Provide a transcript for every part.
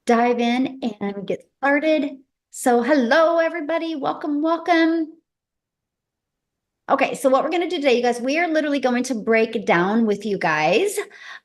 dive in and get started. So, hello, everybody. Welcome, welcome. Okay, so what we're going to do today, you guys, we are literally going to break down with you guys.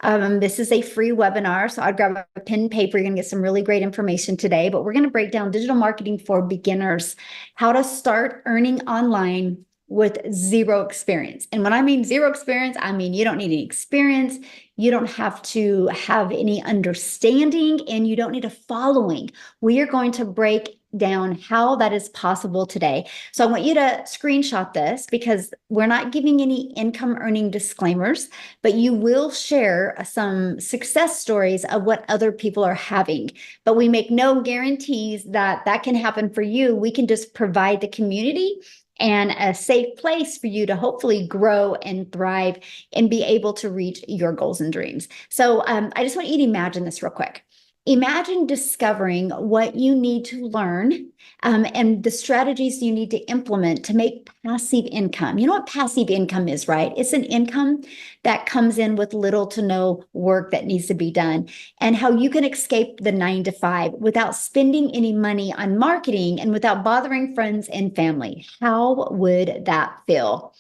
This is a free webinar, so I'd grab a pen and paper. You're going to get some really great information today, but we're going to break down digital marketing for beginners, how to start earning online with zero experience. And when I mean zero experience, I mean you don't need any experience, you don't have to have any understanding, and you don't need a following. We are going to break down how that is possible today. So I want you to screenshot this because we're not giving any income earning disclaimers, but you will share some success stories of what other people are having. But we make no guarantees that that can happen for you. We can just provide the community and a safe place for you to hopefully grow and thrive and be able to reach your goals and dreams. So I just want you to imagine this real quick. Imagine discovering what you need to learn and the strategies you need to implement to make passive income. You know what passive income is, right? It's an income that comes in with little to no work that needs to be done, and how you can escape the 9 to 5 without spending any money on marketing and without bothering friends and family. How would that feel?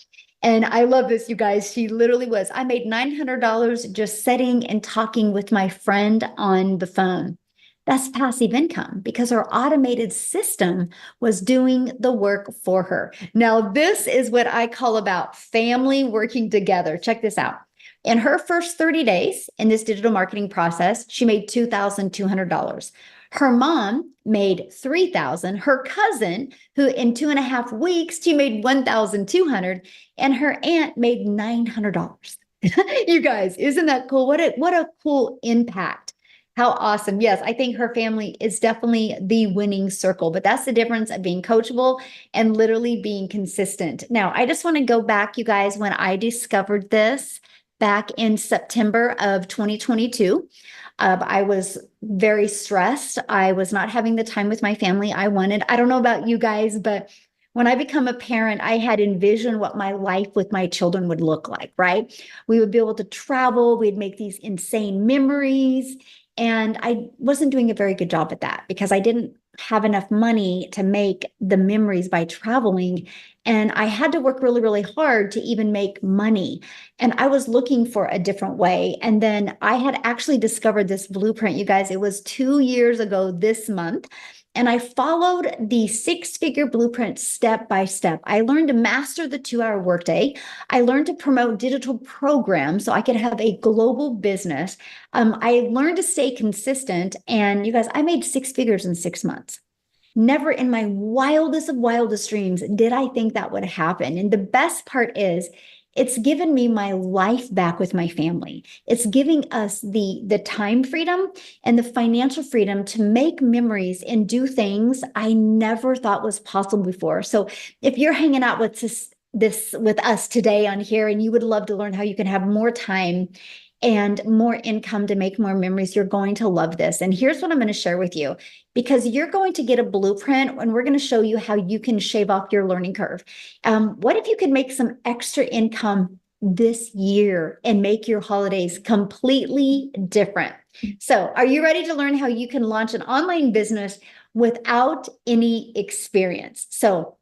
And I love this, you guys. She literally was. I made $900 just sitting and talking with my friend on the phone. That's passive income because her automated system was doing the work for her. Now, this is what I call about family working together. Check this out. In her first 30 days in this digital marketing process, she made $2,200. Her mom made 3,000. Her cousin, who in 2.5 weeks, she made 1,200, and her aunt made $900. You guys, isn't that cool? What a cool impact. How awesome. Yes, I think her family is definitely the winning circle, but that's the difference of being coachable and literally being consistent. Now, I just want to go back, you guys, when I discovered this back in September of 2022. I was very stressed. I was not having the time with my family I wanted. I don't know about you guys, but when I become a parent, I had envisioned what my life with my children would look like, right? We would be able to travel, we'd make these insane memories. And I wasn't doing a very good job at that because I didn't have enough money to make the memories by traveling. And I had to work really, really hard to even make money. And I was looking for a different way. And then I had actually discovered this blueprint, you guys. It was 2 years ago this month. And I followed the 6-figure blueprint step by step. I learned to master the 2-hour workday. I learned to promote digital programs so I could have a global business. I learned to stay consistent. And you guys, I made 6 figures in 6 months. Never in my wildest of wildest dreams did I think that would happen. And the best part is, it's given me my life back with my family. It's giving us the time freedom and the financial freedom to make memories and do things I never thought was possible before. So if you're hanging out with this with us today on here and you would love to learn how you can have more time and more income to make more memories, you're going to love this. And here's what I'm going to share with you, because you're going to get a blueprint and we're going to show you how you can shave off your learning curve. What if you could make some extra income this year and make your holidays completely different? So are you ready to learn how you can launch an online business without any experience? So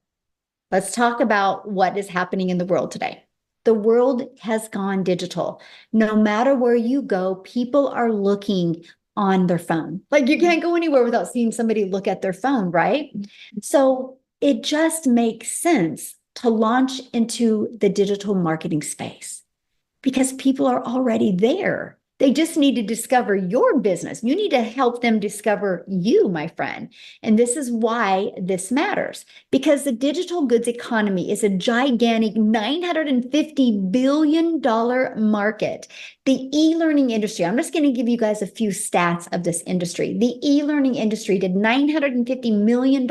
let's talk about what is happening in the world today. The world has gone digital. No matter where you go, people are looking on their phone. Like you can't go anywhere without seeing somebody look at their phone, right? So it just makes sense to launch into the digital marketing space because people are already there. They just need to discover your business. You need to help them discover you, my friend. And this is why this matters, because the digital goods economy is a gigantic $950 billion market. The e-learning industry, I'm just going to give you guys a few stats of this industry. The e-learning industry did $950 million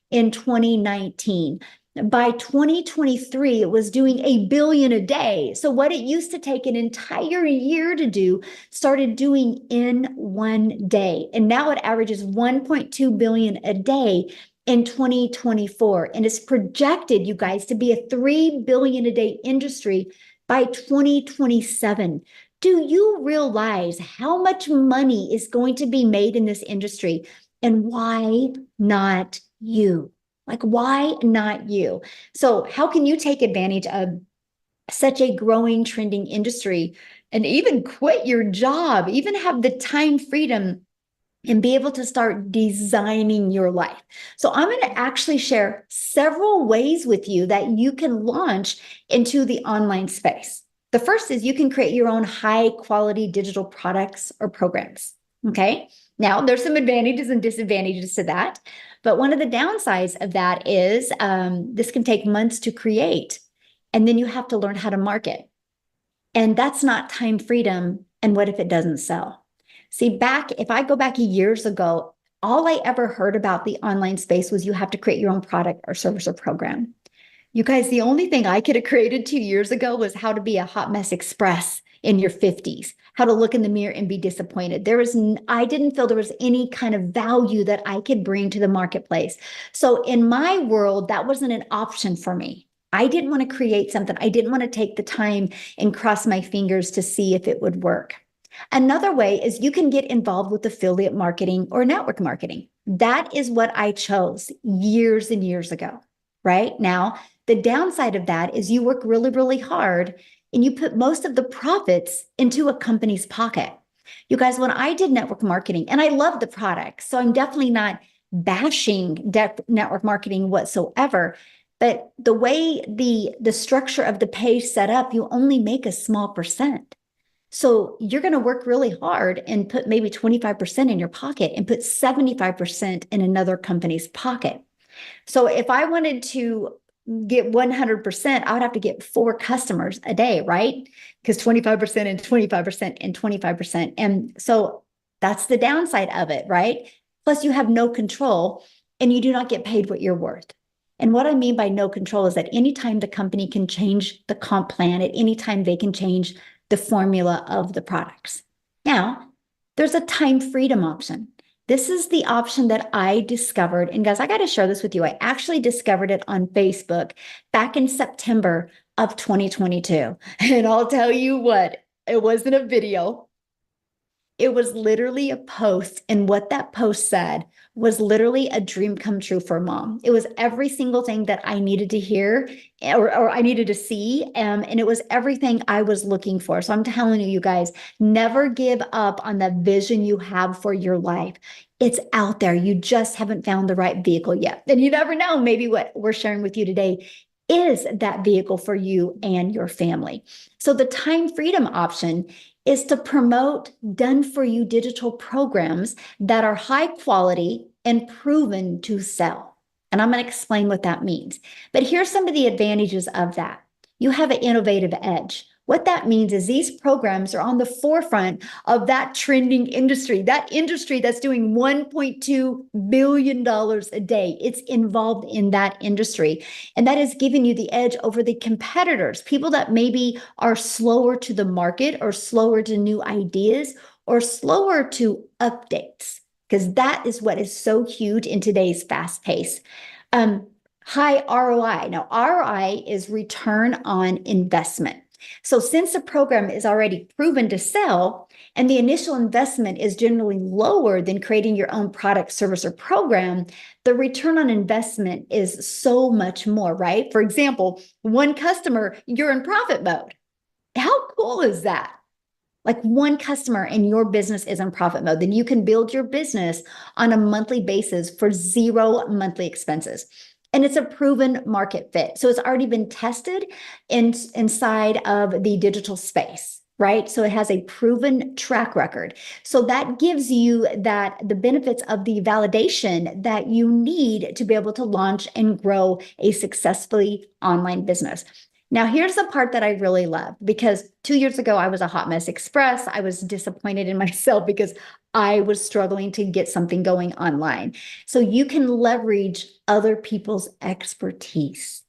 in 2019. By 2023, it was doing $1 billion a day. So what it used to take an entire year to do, started doing in one day. And now it averages 1.2 billion a day in 2024. And it's projected, you guys, to be a 3 billion a day industry by 2027. Do you realize how much money is going to be made in this industry? And why not you? Like, why not you? So, how can you take advantage of such a growing, trending industry and even quit your job, even have the time freedom and be able to start designing your life? So, I'm going to actually share several ways with you that you can launch into the online space. The first is you can create your own high quality digital products or programs. Okay. Now, there's some advantages and disadvantages to that. But one of the downsides of that is this can take months to create. And then you have to learn how to market. And that's not time freedom. And what if it doesn't sell? See, if I go back years ago, all I ever heard about the online space was you have to create your own product or service or program. You guys, the only thing I could have created 2 years ago was how to be a hot mess express in your 50s, how to look in the mirror and be disappointed. I didn't feel there was any kind of value that I could bring to the marketplace. So in my world, that wasn't an option for me. I didn't want to create something. I didn't want to take the time and cross my fingers to see if it would work. Another way is you can get involved with affiliate marketing or network marketing. That is what I chose years and years ago, right? Now, the downside of that is you work really, really hard and you put most of the profits into a company's pocket. You guys, when I did network marketing, and I love the product, so I'm definitely not bashing network marketing whatsoever. But the way the structure of the page set up, you only make a small percent. So you're going to work really hard and put maybe 25% in your pocket and put 75% in another company's pocket. So if I wanted to get 100%, I would have to get 4 customers a day, right? Because 25% and 25% and 25%. And so that's the downside of it, right? Plus, you have no control and you do not get paid what you're worth. And what I mean by no control is that anytime the company can change the comp plan, at any time they can change the formula of the products. Now, there's a time freedom option. This is the option that I discovered. And guys, I got to share this with you. I actually discovered it on Facebook back in September of 2022. And I'll tell you what, it wasn't a video. It was literally a post. And what that post said was literally a dream come true for mom. It was every single thing that I needed to hear or I needed to see. And it was everything I was looking for. So I'm telling you, you guys, never give up on the vision you have for your life. It's out there. You just haven't found the right vehicle yet. And you never know, maybe what we're sharing with you today is that vehicle for you and your family. So the time freedom option is to promote done for you digital programs that are high quality and proven to sell. And I'm going to explain what that means. But here's some of the advantages of that. You have an innovative edge. What that means is these programs are on the forefront of that trending industry, that industry that's doing $1.2 billion a day. It's involved in that industry. And that is giving you the edge over the competitors, people that maybe are slower to the market or slower to new ideas or slower to updates, because that is what is so huge in today's fast pace. High ROI. Now, ROI is return on investment. So since the program is already proven to sell and the initial investment is generally lower than creating your own product, service, or program, the return on investment is so much more, right? For example, one customer, you're in profit mode. How cool is that? Like one customer and your business is in profit mode, then you can build your business on a monthly basis for 0 monthly expenses. And it's a proven market fit. So it's already been tested inside of the digital space, right? So it has a proven track record. So that gives you the benefits of the validation that you need to be able to launch and grow a successfully online business. Now, here's the part that I really love, because 2 years ago, I was a hot mess express. I was disappointed in myself because I was struggling to get something going online. So you can leverage other people's expertise.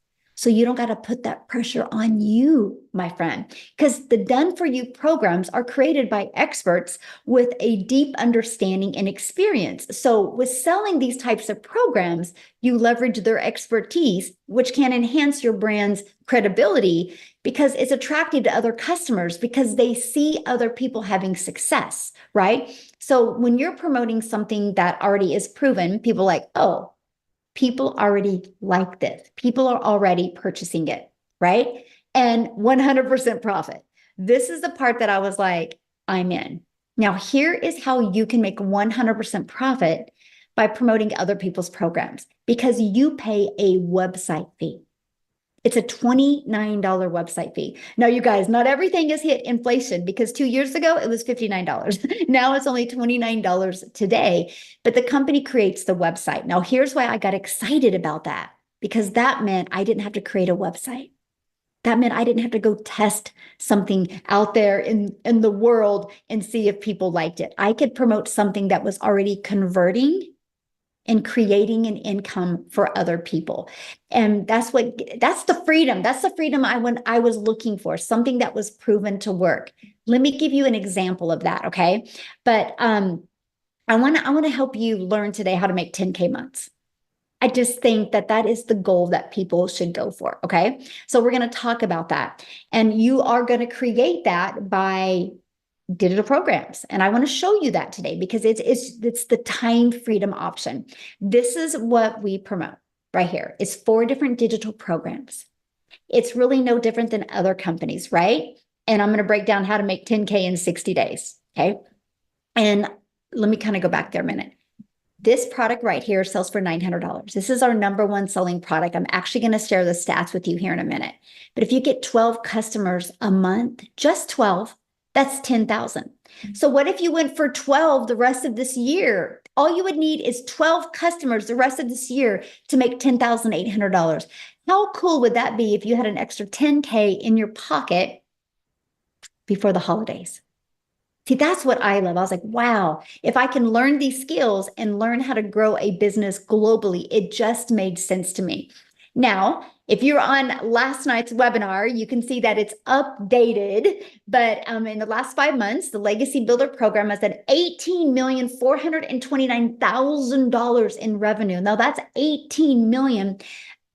So you don't got to put that pressure on you, my friend, because the done for you programs are created by experts with a deep understanding and experience. So with selling these types of programs, you leverage their expertise, which can enhance your brand's credibility because it's attractive to other customers because they see other people having success, right? So when you're promoting something that already is proven, people are like, oh, people already like this. People are already purchasing it, right? And 100% profit. This is the part that I was like, I'm in. Now, here is how you can make 100% profit by promoting other people's programs because you pay a website fee. It's a $29 website fee. Now, you guys, not everything has hit inflation because 2 years ago it was $59. Now it's only $29 today, but the company creates the website. Now, here's why I got excited about that because that meant I didn't have to create a website. That meant I didn't have to go test something out there in the world and see if people liked it. I could promote something that was already converting and creating an income for other people. And that's the freedom. That's the freedom I was looking for, something that was proven to work. Let me give you an example of that, okay? But I want to help you learn today how to make 10K months. I just think that is the goal that people should go for, okay? So we're going to talk about that. And you are going to create that by digital programs. And I want to show you that today because it's the time freedom option. This is what we promote right here. It's 4 different digital programs. It's really no different than other companies, right? And I'm going to break down how to make 10K in 60 days. Okay. And let me kind of go back there a minute. This product right here sells for $900. This is our number one selling product. I'm actually going to share the stats with you here in a minute. But if you get 12 customers a month, just 12, that's 10,000. So what if you went for 12 the rest of this year? All you would need is 12 customers the rest of this year to make $10,800. How cool would that be if you had an extra 10K in your pocket before the holidays? See, that's what I love. I was like, wow, if I can learn these skills and learn how to grow a business globally, it just made sense to me. Now, if you're on last night's webinar, you can see that it's updated. But in the last 5 months, the Legacy Builder program has had $18,429,000 in revenue. Now that's 18 million.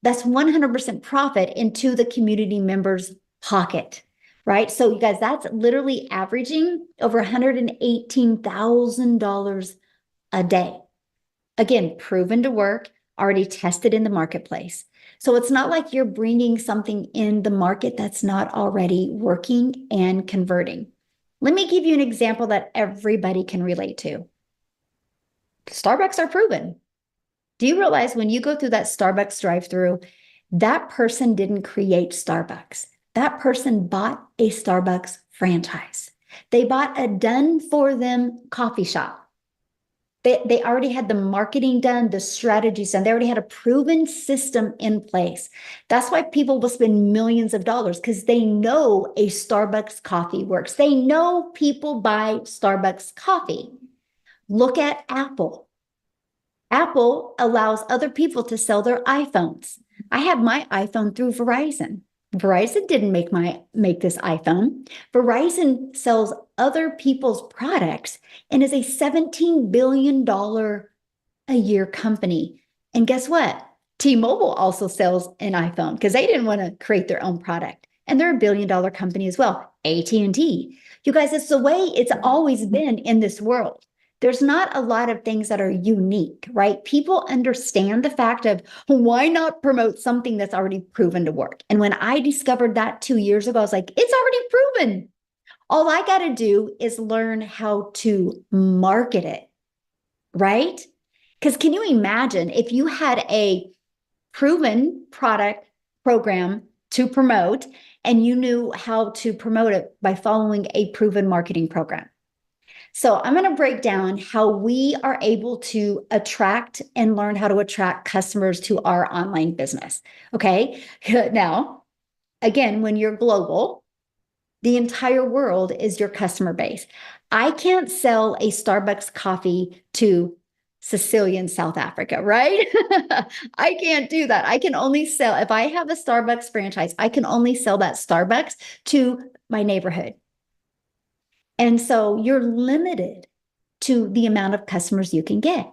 That's 100% profit into the community members' pocket. Right? So you guys, that's literally averaging over $118,000 a day. Again, proven to work, already tested in the marketplace. So it's not like you're bringing something in the market that's not already working and converting. Let me give you an example that everybody can relate to. Starbucks are proven. Do you realize when you go through that Starbucks drive-through, that person didn't create Starbucks. That person bought a Starbucks franchise. They bought a done-for-them coffee shop. They already had the marketing done, the strategies done. They already had a proven system in place. That's why people will spend millions of dollars because they know a Starbucks coffee works. They know people buy Starbucks coffee. Look at Apple. Apple allows other people to sell their iPhones. I have my iPhone through Verizon. Verizon didn't make this iPhone. Verizon sells other people's products and is a $17 billion a year company. And guess what? T-Mobile also sells an iPhone because they didn't want to create their own product. And they're a $1 billion company as well. AT&T. You guys, it's the way it's always been in this world. There's not a lot of things that are unique, right? People understand the fact of why not promote something that's already proven to work. And when I discovered that 2 years ago, I was like, it's already proven. All I got to do is learn how to market it, right? Because can you imagine if you had a proven product program to promote and you knew how to promote it by following a proven marketing program? So I'm going to break down how we are able to attract and learn how to attract customers to our online business. Okay. Now, again, when you're global, the entire world is your customer base. I can't sell a Starbucks coffee to Cecilia in South Africa, right? I can't do that. I can only sell, if I have a Starbucks franchise, I can only sell that Starbucks to my neighborhood. And so you're limited to the amount of customers you can get.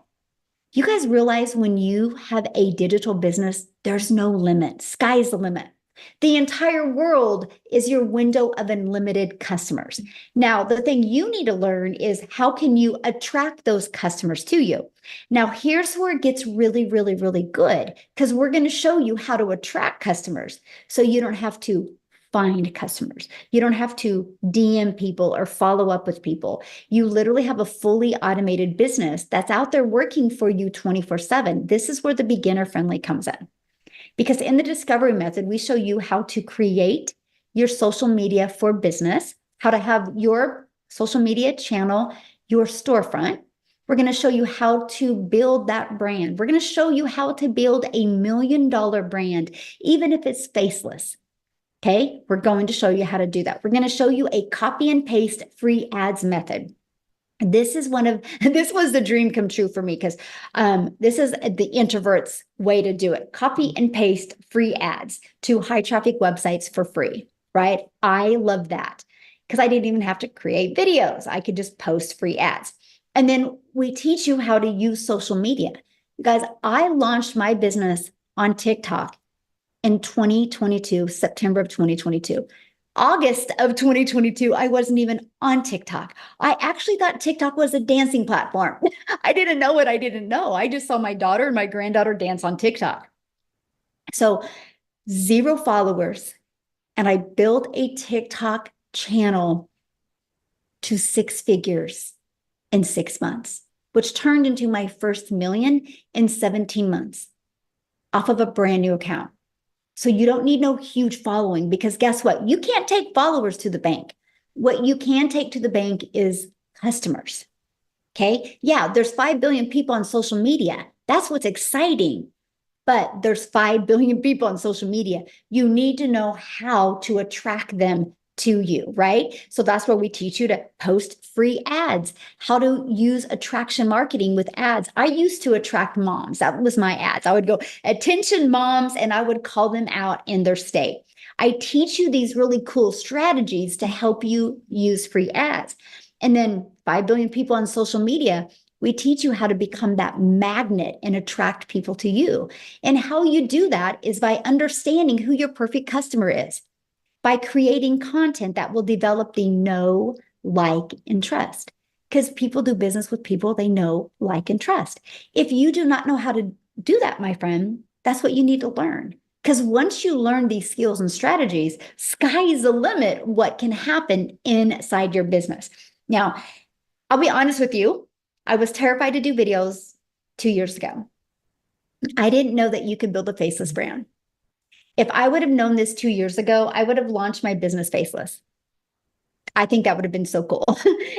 You guys realize when you have a digital business, there's no limit. Sky's the limit. The entire world is your window of unlimited customers. Now, the thing you need to learn is how can you attract those customers to you? Now, here's where it gets really, really, really good because we're going to show you how to attract customers so you don't have to find customers. You don't have to DM people or follow up with people. You literally have a fully automated business that's out there working for you 24/7. This is where the beginner friendly comes in. Because in the discovery method, we show you how to create your social media for business, how to have your social media channel, your storefront. We're going to show you how to build that brand. We're going to show you how to build $1 million brand, even if it's faceless. Okay, we're going to show you how to do that. We're going to show you a copy and paste free ads method. This is this was the dream come true for me because this is the introvert's way to do it. Copy and paste free ads to high traffic websites for free, right? I love that because I didn't even have to create videos. I could just post free ads. And then we teach you how to use social media. You guys, I launched my business on TikTok in 2022, September of 2022. August of 2022, I wasn't even on TikTok. I actually thought TikTok was a dancing platform. I didn't know what I didn't know. I just saw my daughter and my granddaughter dance on TikTok. So 0 followers. And I built a TikTok channel to 6 figures in 6 months, which turned into my first million in 17 months off of a brand new account. So you don't need no huge following because guess what? You can't take followers to the bank. What you can take to the bank is customers. Okay. Yeah, there's 5 billion people on social media. That's what's exciting. But there's 5 billion people on social media. You need to know how to attract them to you, right? So that's where we teach you to post free ads, how to use attraction marketing with ads. I used to attract moms. That was my ads. I would go, attention moms, and I would call them out in their state. I teach you these really cool strategies to help you use free ads. And then 5 billion people on social media, we teach you how to become that magnet and attract people to you. And how you do that is by understanding who your perfect customer is, by creating content that will develop the know, like, and trust. Because people do business with people they know, like, and trust. If you do not know how to do that, my friend, that's what you need to learn. Because once you learn these skills and strategies, sky is the limit what can happen inside your business. Now, I'll be honest with you. I was terrified to do videos 2 years ago. I didn't know that you could build a faceless brand. If I would have known this 2 years ago, I would have launched my business faceless. I think that would have been so cool.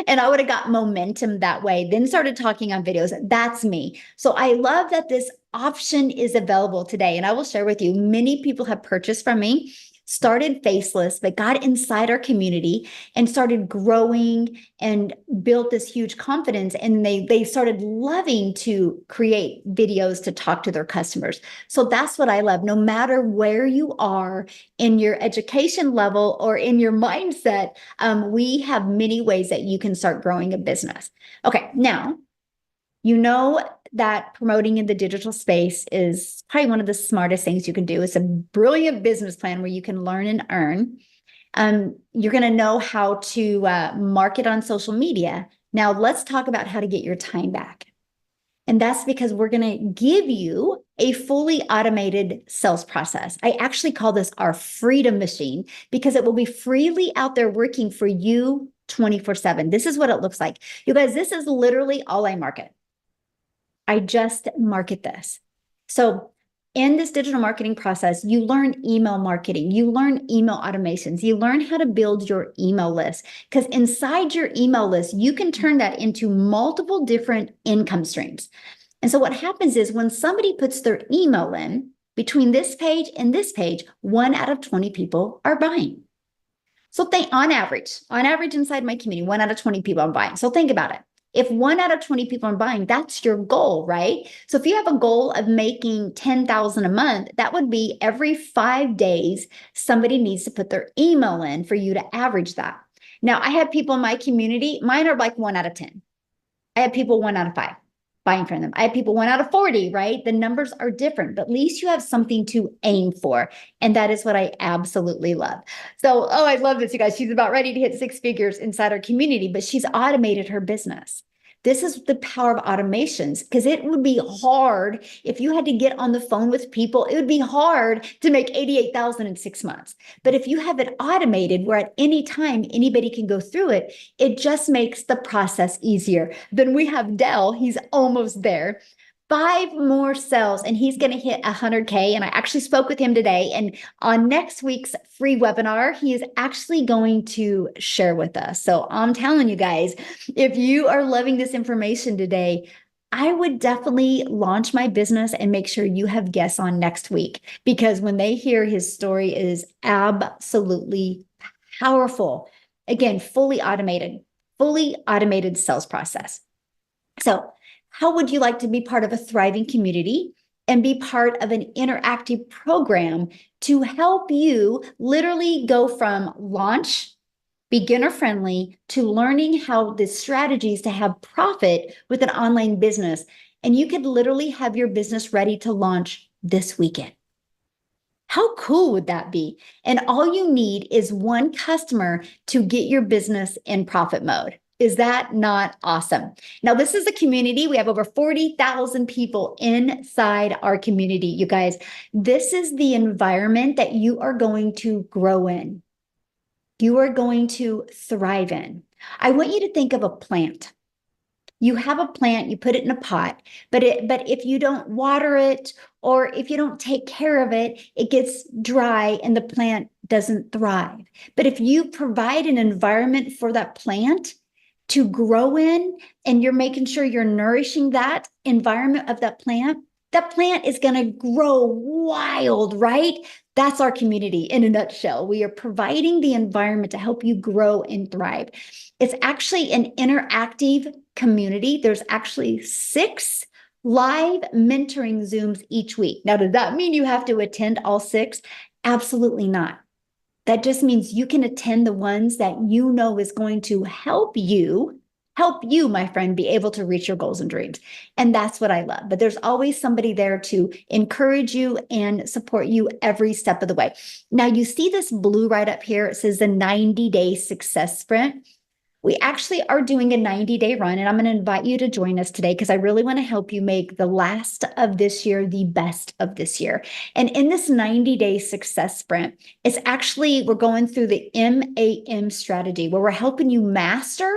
And I would have got momentum that way, then started talking on videos. That's me. So I love that this option is available today. And I will share with you, many people have purchased from me, started faceless, but got inside our community and started growing and built this huge confidence. And they started loving to create videos to talk to their customers. So that's what I love. No matter where you are in your education level or in your mindset, we have many ways that you can start growing a business. Okay, now, you know that promoting in the digital space is probably one of the smartest things you can do. It's a brilliant business plan where you can learn and earn. You're going to know how to market on social media. Now, let's talk about how to get your time back. And that's because we're going to give you a fully automated sales process. I actually call this our freedom machine because it will be freely out there working for you 24/7. This is what it looks like. You guys, this is literally all I market. I just market this. So in this digital marketing process, you learn email marketing, you learn email automations, you learn how to build your email list. Because inside your email list, you can turn that into multiple different income streams. And so what happens is when somebody puts their email in between this page and this page, 1 out of 20 people are buying. So on average inside my community, 1 out of 20 people are buying. So think about it. If 1 out of 20 people are buying, that's your goal, right? So if you have a goal of making 10,000 a month, that would be every 5 days, somebody needs to put their email in for you to average that. Now, I have people in my community, mine are like 1 out of 10. I have people 1 out of 5 buying from them. I have people 1 out of 40, right? The numbers are different, but at least you have something to aim for. And that is what I absolutely love. So, oh, I love this, you guys. She's about ready to hit 6 figures inside our community, but she's automated her business. This is the power of automations, because it would be hard if you had to get on the phone with people. It would be hard to make 88,000 in 6 months. But if you have it automated where at any time anybody can go through it, it just makes the process easier. Then we have Dell, he's almost there. 5 more sales and he's going to hit 100K. And I actually spoke with him today. And on next week's free webinar, he is actually going to share with us. So I'm telling you guys, if you are loving this information today, I would definitely launch my business and make sure you have guests on next week, because when they hear his story, it is absolutely powerful. Again, fully automated sales process. So how would you like to be part of a thriving community and be part of an interactive program to help you literally go from launch, beginner friendly, to learning how the strategies to have profit with an online business? And you could literally have your business ready to launch this weekend. How cool would that be? And all you need is one customer to get your business in profit mode. Is that not awesome? Now, this is a community. We have over 40,000 people inside our community, you guys. This is the environment that you are going to grow in. You are going to thrive in. I want you to think of a plant. You have a plant, you put it in a pot, but if you don't water it, or if you don't take care of it, it gets dry and the plant doesn't thrive. But if you provide an environment for that plant to grow in, and you're making sure you're nourishing that environment of that plant is going to grow wild, right? That's our community in a nutshell. We are providing the environment to help you grow and thrive. It's actually an interactive community. There's actually 6 live mentoring Zooms each week. Now, does that mean you have to attend all 6? Absolutely not. That just means you can attend the ones that you know is going to help you, my friend, be able to reach your goals and dreams. And that's what I love. But there's always somebody there to encourage you and support you every step of the way. Now, you see this blue right up here. It says the 90-day success sprint. We actually are doing a 90-day run, and I'm going to invite you to join us today because I really want to help you make the last of this year the best of this year. And in this 90-day success sprint, it's actually, we're going through the MAM strategy, where we're helping you master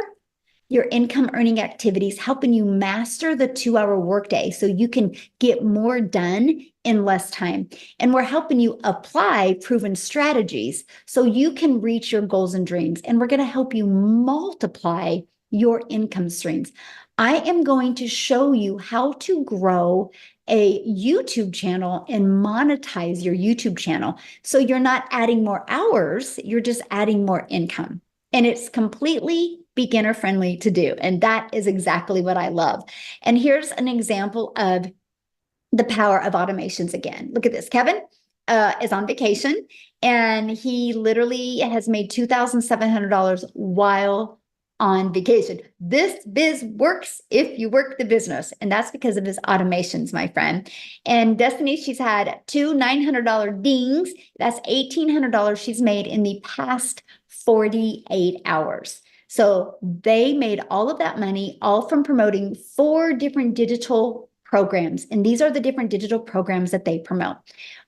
your income earning activities, helping you master the 2-hour workday so you can get more done in less time. And we're helping you apply proven strategies so you can reach your goals and dreams. And we're going to help you multiply your income streams. I am going to show you how to grow a YouTube channel and monetize your YouTube channel. So you're not adding more hours, you're just adding more income. And it's completely beginner friendly to do. And that is exactly what I love. And here's an example of the power of automations again. Look at this. Kevin is on vacation, and he literally has made $2,700 while on vacation. This biz works if you work the business. And that's because of his automations, my friend. And Destiny, she's had 2 $900 dings. That's $1,800 she's made in the past 48 hours. So they made all of that money, all from promoting 4 different digital programs. And these are the different digital programs that they promote.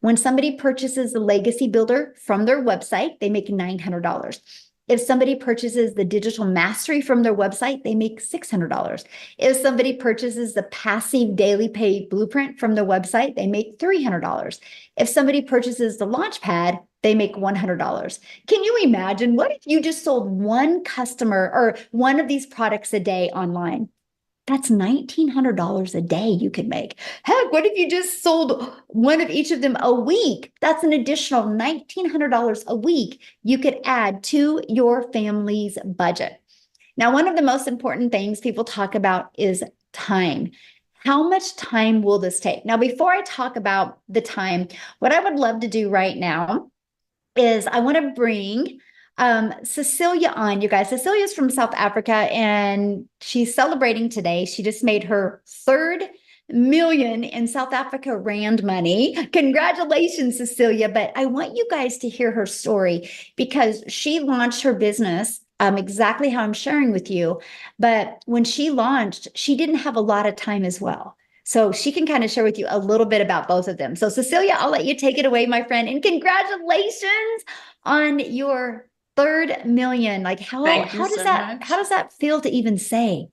When somebody purchases the Legacy Builder from their website, they make $900. If somebody purchases the Digital Mastery from their website, they make $600. If somebody purchases the Passive Daily Pay Blueprint from their website, they make $300. If somebody purchases the Launchpad, they make $100. Can you imagine? What if you just sold one customer or one of these products a day online? That's $1,900 a day you could make. Heck, what if you just sold one of each of them a week? That's an additional $1,900 a week you could add to your family's budget. Now, one of the most important things people talk about is time. How much time will this take? Now, before I talk about the time, what I would love to do right now is I want to bring Cecilia on, you guys. Cecilia's from South Africa and she's celebrating today. She just made her 3rd million in South Africa Rand money. Congratulations, Cecilia. But I want you guys to hear her story because she launched her business exactly how I'm sharing with you. But when she launched, she didn't have a lot of time as well. So she can kind of share with you a little bit about both of them. So Cecilia, I'll let you take it away, my friend. And congratulations on your 3rd million. Like how does that feel to even say?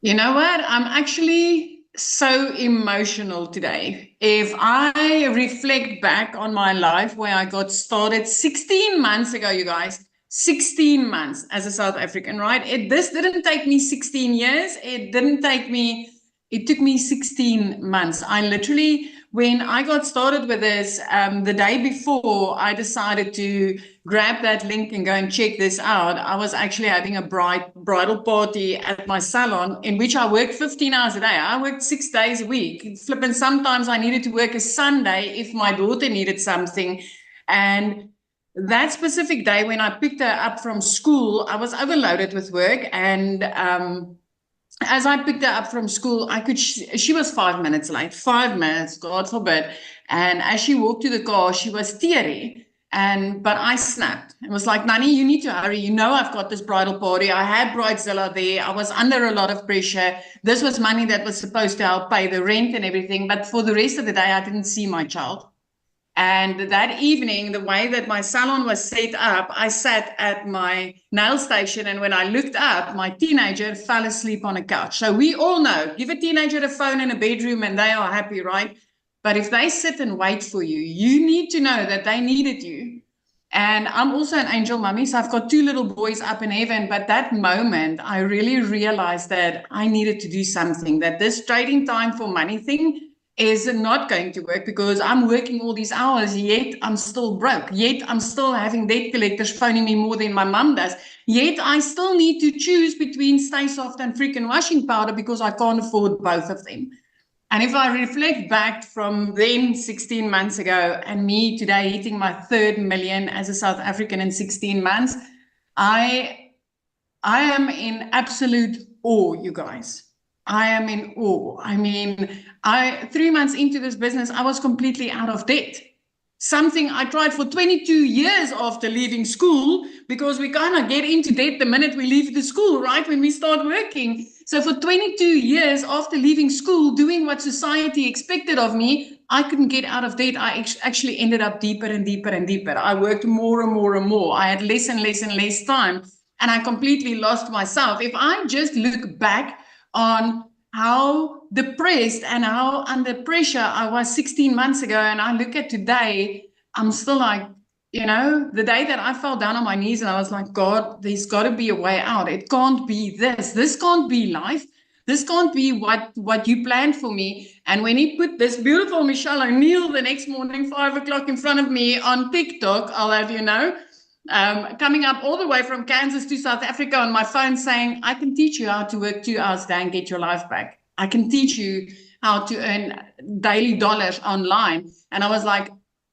You know what? I'm actually so emotional today. If I reflect back on my life where I got started 16 months ago, you guys, 16 months as a South African, right? This didn't take me 16 years. It took me 16 months. I literally, when I got started with this, the day before I decided to grab that link and go and check this out, I was actually having a bridal party at my salon in which I worked 15 hours a day. I worked 6 days a week. Flipping, sometimes I needed to work a Sunday if my daughter needed something. And that specific day when I picked her up from school, I was overloaded with work. And as I picked her up from school, she was 5 minutes late, 5 minutes, God forbid. And as she walked to the car, she was teary. But I snapped. It was like, Nani, you need to hurry. You know, I've got this bridal party. I had Bridezilla there. I was under a lot of pressure. This was money that was supposed to help pay the rent and everything. But for the rest of the day, I didn't see my child. And that evening, the way that my salon was set up, I sat at my nail station. And when I looked up, my teenager fell asleep on a couch. So we all know, give a teenager a phone in a bedroom and they are happy, right? But if they sit and wait for you, you need to know that they needed you. And I'm also an angel mummy, so I've got 2 little boys up in heaven. But that moment, I really realized that I needed to do something, that this trading time for money thing is not going to work because I'm working all these hours, yet I'm still broke. Yet I'm still having debt collectors phoning me more than my mum does. Yet I still need to choose between Stay Soft and freaking washing powder because I can't afford both of them. And if I reflect back from then 16 months ago and me today hitting my 3rd million as a South African in 16 months, I am in absolute awe, you guys. I am in awe. I mean, 3 months into this business, I was completely out of debt. Something I tried for 22 years after leaving school, because we kind of get into debt the minute we leave the school, right? When we start working. So for 22 years after leaving school, doing what society expected of me, I couldn't get out of debt. I actually ended up deeper and deeper and deeper. I worked more and more and more. I had less and less and less time, and I completely lost myself. If I just look back on how depressed and how under pressure I was 16 months ago, and I look at today, I'm still like, you know, the day that I fell down on my knees and I was like, God, there's got to be a way out. It can't be this. This can't be life. This can't be what you planned for me. And when he put this beautiful Michelle O'Neill the next morning, 5 o'clock in front of me on TikTok, I'll have you know, coming up all the way from Kansas to South Africa on my phone saying, I can teach you how to work 2 hours a day and get your life back. I can teach you how to earn daily dollars online. And I was like,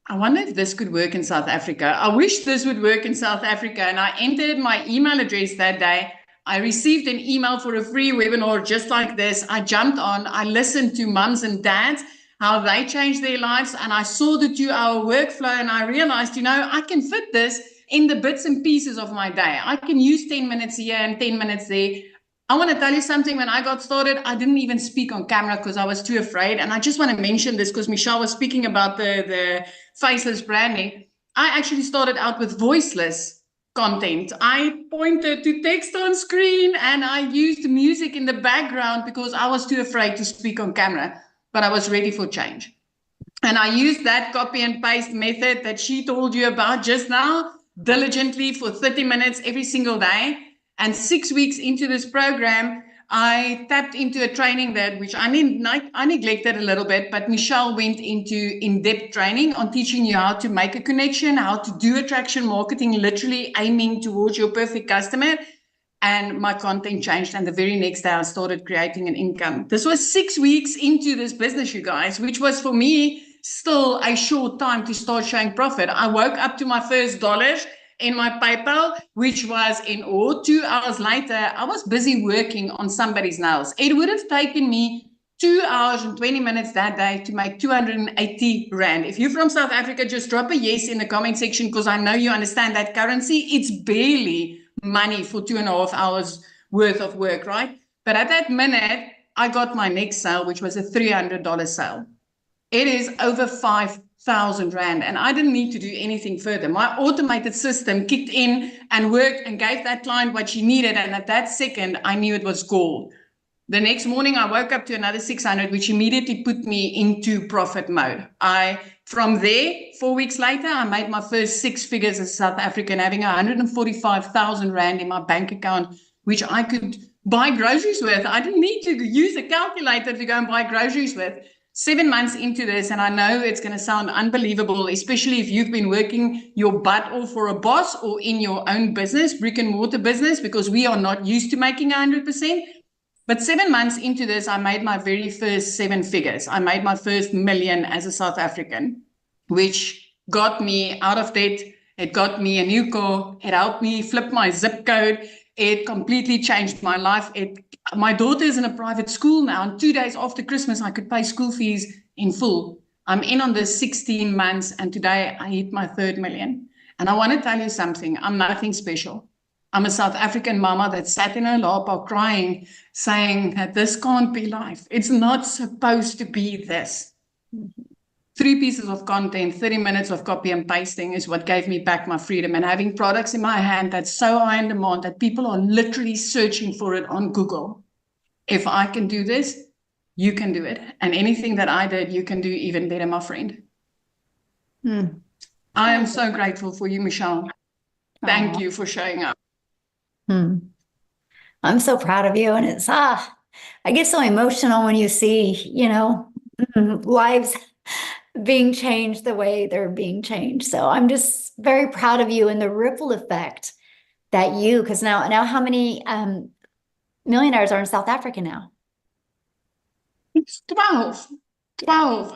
I wonder if this could work in South Africa. I wish this would work in South Africa. And I entered my email address that day. I received an email for a free webinar just like this. I jumped on, I listened to mums and dads, how they changed their lives. And I saw the 2-hour workflow and I realized, you know, I can fit this in the bits and pieces of my day. I can use 10 minutes here and 10 minutes there. I want to tell you something. When I got started, I didn't even speak on camera because I was too afraid. And I just want to mention this because Michelle was speaking about the faceless branding. I actually started out with voiceless content. I pointed to text on screen and I used music in the background because I was too afraid to speak on camera, but I was ready for change. And I used that copy and paste method that she told you about just now diligently for 30 minutes every single day. And 6 weeks into this program, I tapped into a training which I neglected a little bit, but Michelle went into in-depth training on teaching you how to make a connection, how to do attraction marketing, literally aiming towards your perfect customer. And my content changed. And the very next day, I started creating an income. This was 6 weeks into this business, you guys, which was for me still a short time to start showing profit. I woke up to my first dollars in my PayPal, which was in awe. 2 hours later, I was busy working on somebody's nails. It would have taken me 2 hours and 20 minutes that day to make 280 Rand. If you're from South Africa, just drop a yes in the comment section, because I know you understand that currency. It's barely money for 2.5 hours worth of work, right? But at that minute, I got my next sale, which was a $300 sale. It is over 5,000 Rand, and I didn't need to do anything further. My automated system kicked in and worked and gave that client what she needed, and at that second, I knew it was gold. The next morning, I woke up to another 600, which immediately put me into profit mode. From there, 4 weeks later, I made my first 6 figures as a South African, having 145,000 Rand in my bank account, which I could buy groceries with. I didn't need to use a calculator to go and buy groceries with. 7 months into this, and I know it's going to sound unbelievable, especially if you've been working your butt off for a boss or in your own business, brick and mortar business, because we are not used to making 100%. But 7 months into this, I made my very first 7 figures. I made my first million as a South African, which got me out of debt. It got me a new car. It helped me flip my zip code. It completely changed my life. My daughter is in a private school now, and 2 days after Christmas, I could pay school fees in full. I'm in on this 16 months, and today I hit my 3rd million. And I want to tell you something. I'm nothing special. I'm a South African mama that sat in her lap crying, saying that this can't be life. It's not supposed to be this. 3 pieces of content, 30 minutes of copy and pasting is what gave me back my freedom, and having products in my hand that's so high in demand that people are literally searching for it on Google. If I can do this, you can do it. And anything that I did, you can do even better, my friend. I am so grateful for you, Michelle. Thank you for showing up. I'm so proud of you. And I get so emotional when you see, lives being changed the way they're being changed. So I'm just very proud of you and the ripple effect that because now how many millionaires are in South Africa now? It's 12.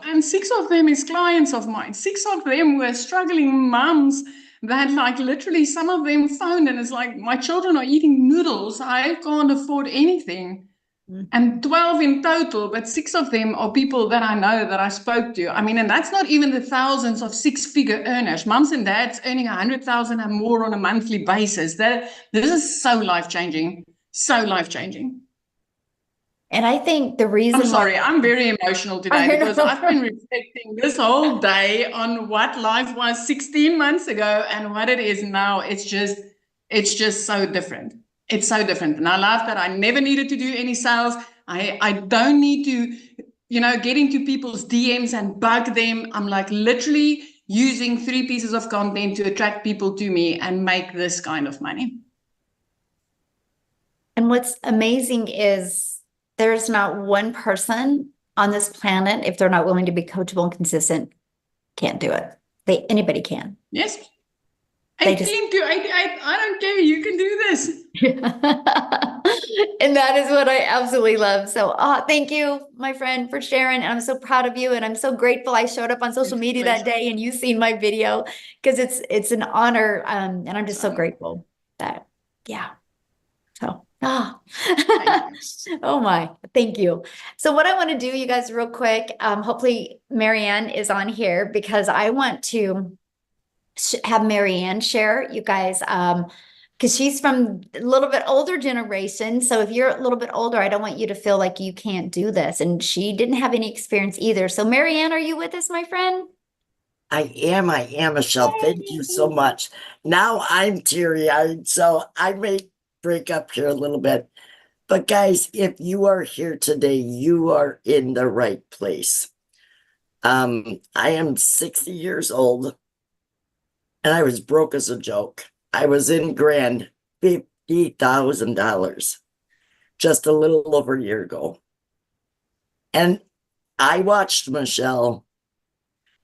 And 6 of them is clients of mine. 6 of them were struggling moms that literally some of them phoned and it's like, my children are eating noodles. I can't afford anything. And 12 in total, but 6 of them are people that I know, that I spoke to. I mean, and that's not even the thousands of 6-figure earners, moms and dads earning 100,000 and more on a monthly basis. This is so life-changing, so life-changing. And I think the reason I'm sorry, I'm very emotional today because I've been reflecting this whole day on what life was 16 months ago and what it is now. It's just so different. It's so different. And I love that I never needed to do any sales. I don't need to, get into people's DMs and bug them. I'm literally using 3 pieces of content to attract people to me and make this kind of money. And what's amazing is there's not one person on this planet, if they're not willing to be coachable and consistent, can't do it. Anybody can. Yes. 18 to 88, I don't care. You can do this. And that is what I absolutely love. So thank you, my friend, for sharing. And I'm so proud of you. And I'm so grateful I showed up on social media that day and you seen my video, because it's an honor. And I'm just so grateful that, yeah. So, oh my, thank you. So what I want to do, you guys, real quick, hopefully Marianne is on here, because I want to have Marianne share, you guys, because she's from a little bit older generation. So if you're a little bit older, I don't want you to feel like you can't do this. And she didn't have any experience either. So Marianne, are you with us, my friend? I am, Michelle. Thank you so much. Now I'm teary-eyed, so I may break up here a little bit. But guys, if you are here today, you are in the right place. I am 60 years old, and I was broke as a joke. I was in grand $50,000. just a little over a year ago. And I watched Michelle.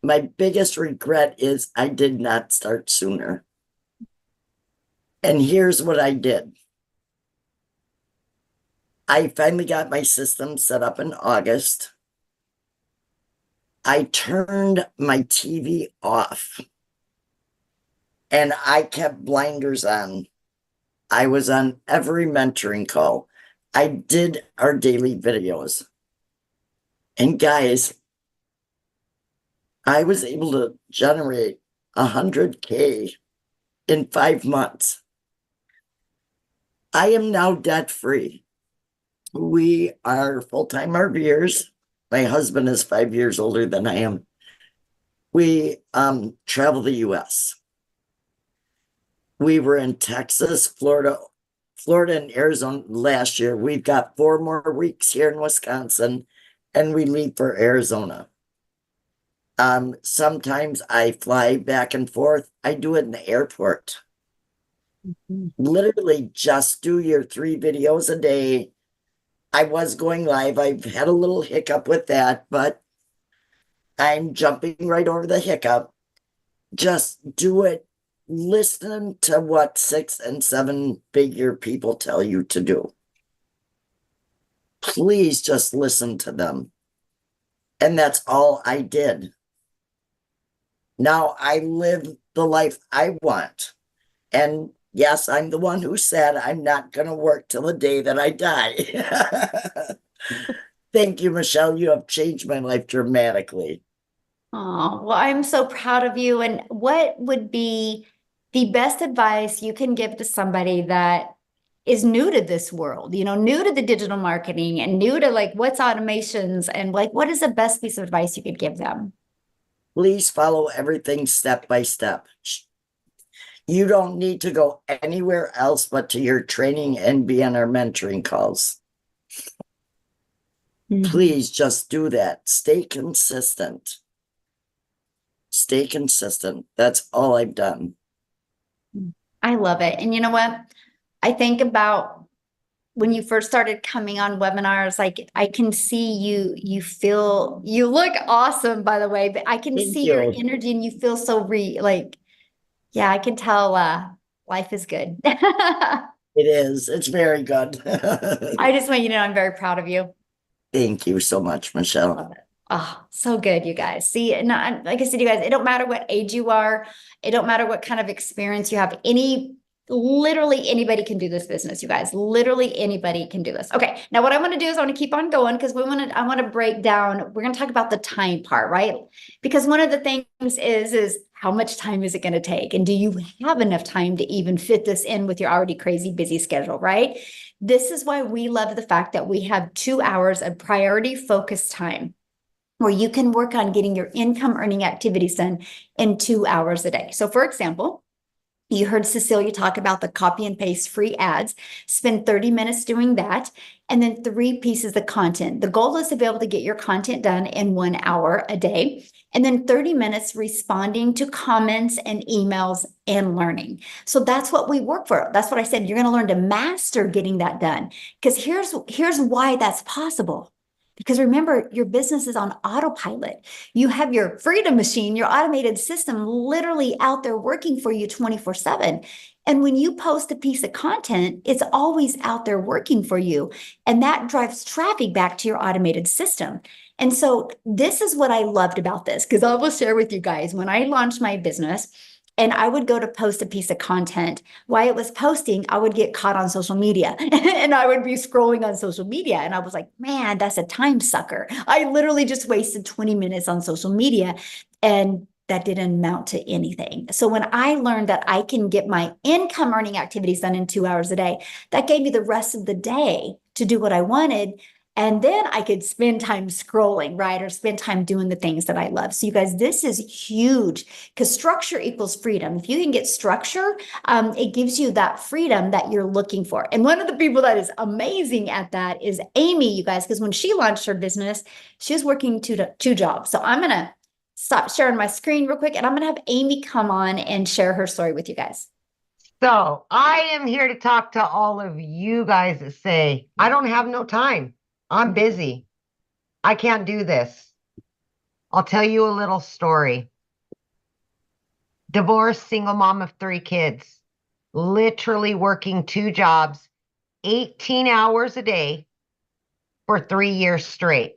My biggest regret is I did not start sooner. And here's what I did. I finally got my system set up in August. I turned my TV off and I kept blinders on. I was on every mentoring call. I did our daily videos. And guys, I was able to generate 100K in 5 months. I am now debt free. We are full-time RVers. My husband is 5 years older than I am. We travel the US. We were in Texas, Florida, and Arizona last year. We've got 4 more weeks here in Wisconsin, and we leave for Arizona. Sometimes I fly back and forth. I do it in the airport. Literally just do your 3 videos a day. I was going live. I've had a little hiccup with that, but I'm jumping right over the hiccup. Just do it. Listen to what 6 and 7 figure people tell you to do. Please just listen to them. And that's all I did. Now I live the life I want. And yes, I'm the one who said I'm not going to work till the day that I die. Thank you, Michelle. You have changed my life dramatically. Oh, well, I'm so proud of you. And what would be the best advice you can give to somebody that is new to this world, new to the digital marketing and new to like what's automations and like what is the best piece of advice you could give them? Please follow everything step by step. You don't need to go anywhere else but to your training and be on our mentoring calls. Please just do that. Stay consistent. Stay consistent. That's all I've done. I love it. And you know what? I think about when you first started coming on webinars, like I can see you look awesome, by the way, but I can Thank see your you. energy and you feel so yeah, I can tell life is good. It is. It's very good. I just want you to know I'm very proud of you. Thank you so much, Michelle. Love it. Oh, so good, you guys. See, and like I said, you guys, it don't matter what age you are. It don't matter what kind of experience you have. Literally anybody can do this business, you guys. Literally anybody can do this. Okay. Now what I want to do is I want to keep on going because I want to break down, we're going to talk about the time part, right? Because one of the things is how much time is it going to take? And do you have enough time to even fit this in with your already crazy busy schedule, right? This is why we love the fact that we have 2 hours of priority focus time where you can work on getting your income earning activities done in 2 hours a day. So for example, you heard Cecilia talk about the copy and paste free ads. Spend 30 minutes doing that. And then 3 pieces of content. The goal is to be able to get your content done in 1 hour a day. And then 30 minutes responding to comments and emails and learning. So that's what we work for. That's what I said. You're going to learn to master getting that done. Because here's why that's possible. Because remember, your business is on autopilot. You have your freedom machine, your automated system literally out there working for you 24/7. And when you post a piece of content, it's always out there working for you. And that drives traffic back to your automated system. And so this is what I loved about this, because I will share with you guys, when I launched my business, and I would go to post a piece of content. While it was posting, I would get caught on social media and I would be scrolling on social media. And I was like, man, that's a time sucker. I literally just wasted 20 minutes on social media and that didn't amount to anything. So when I learned that I can get my income earning activities done in 2 hours a day, that gave me the rest of the day to do what I wanted. And then I could spend time scrolling, right? Or spend time doing the things that I love. So you guys, this is huge because structure equals freedom. If you can get structure, it gives you that freedom that you're looking for. And one of the people that is amazing at that is Amy, you guys, because when she launched her business, she was working two jobs. So I'm going to stop sharing my screen real quick and I'm going to have Amy come on and share her story with you guys. So I am here to talk to all of you guys that say, I don't have no time. I'm busy. I can't do this. I'll tell you a little story. Divorced, single mom of 3 kids, literally working 2 jobs, 18 hours a day for 3 years straight.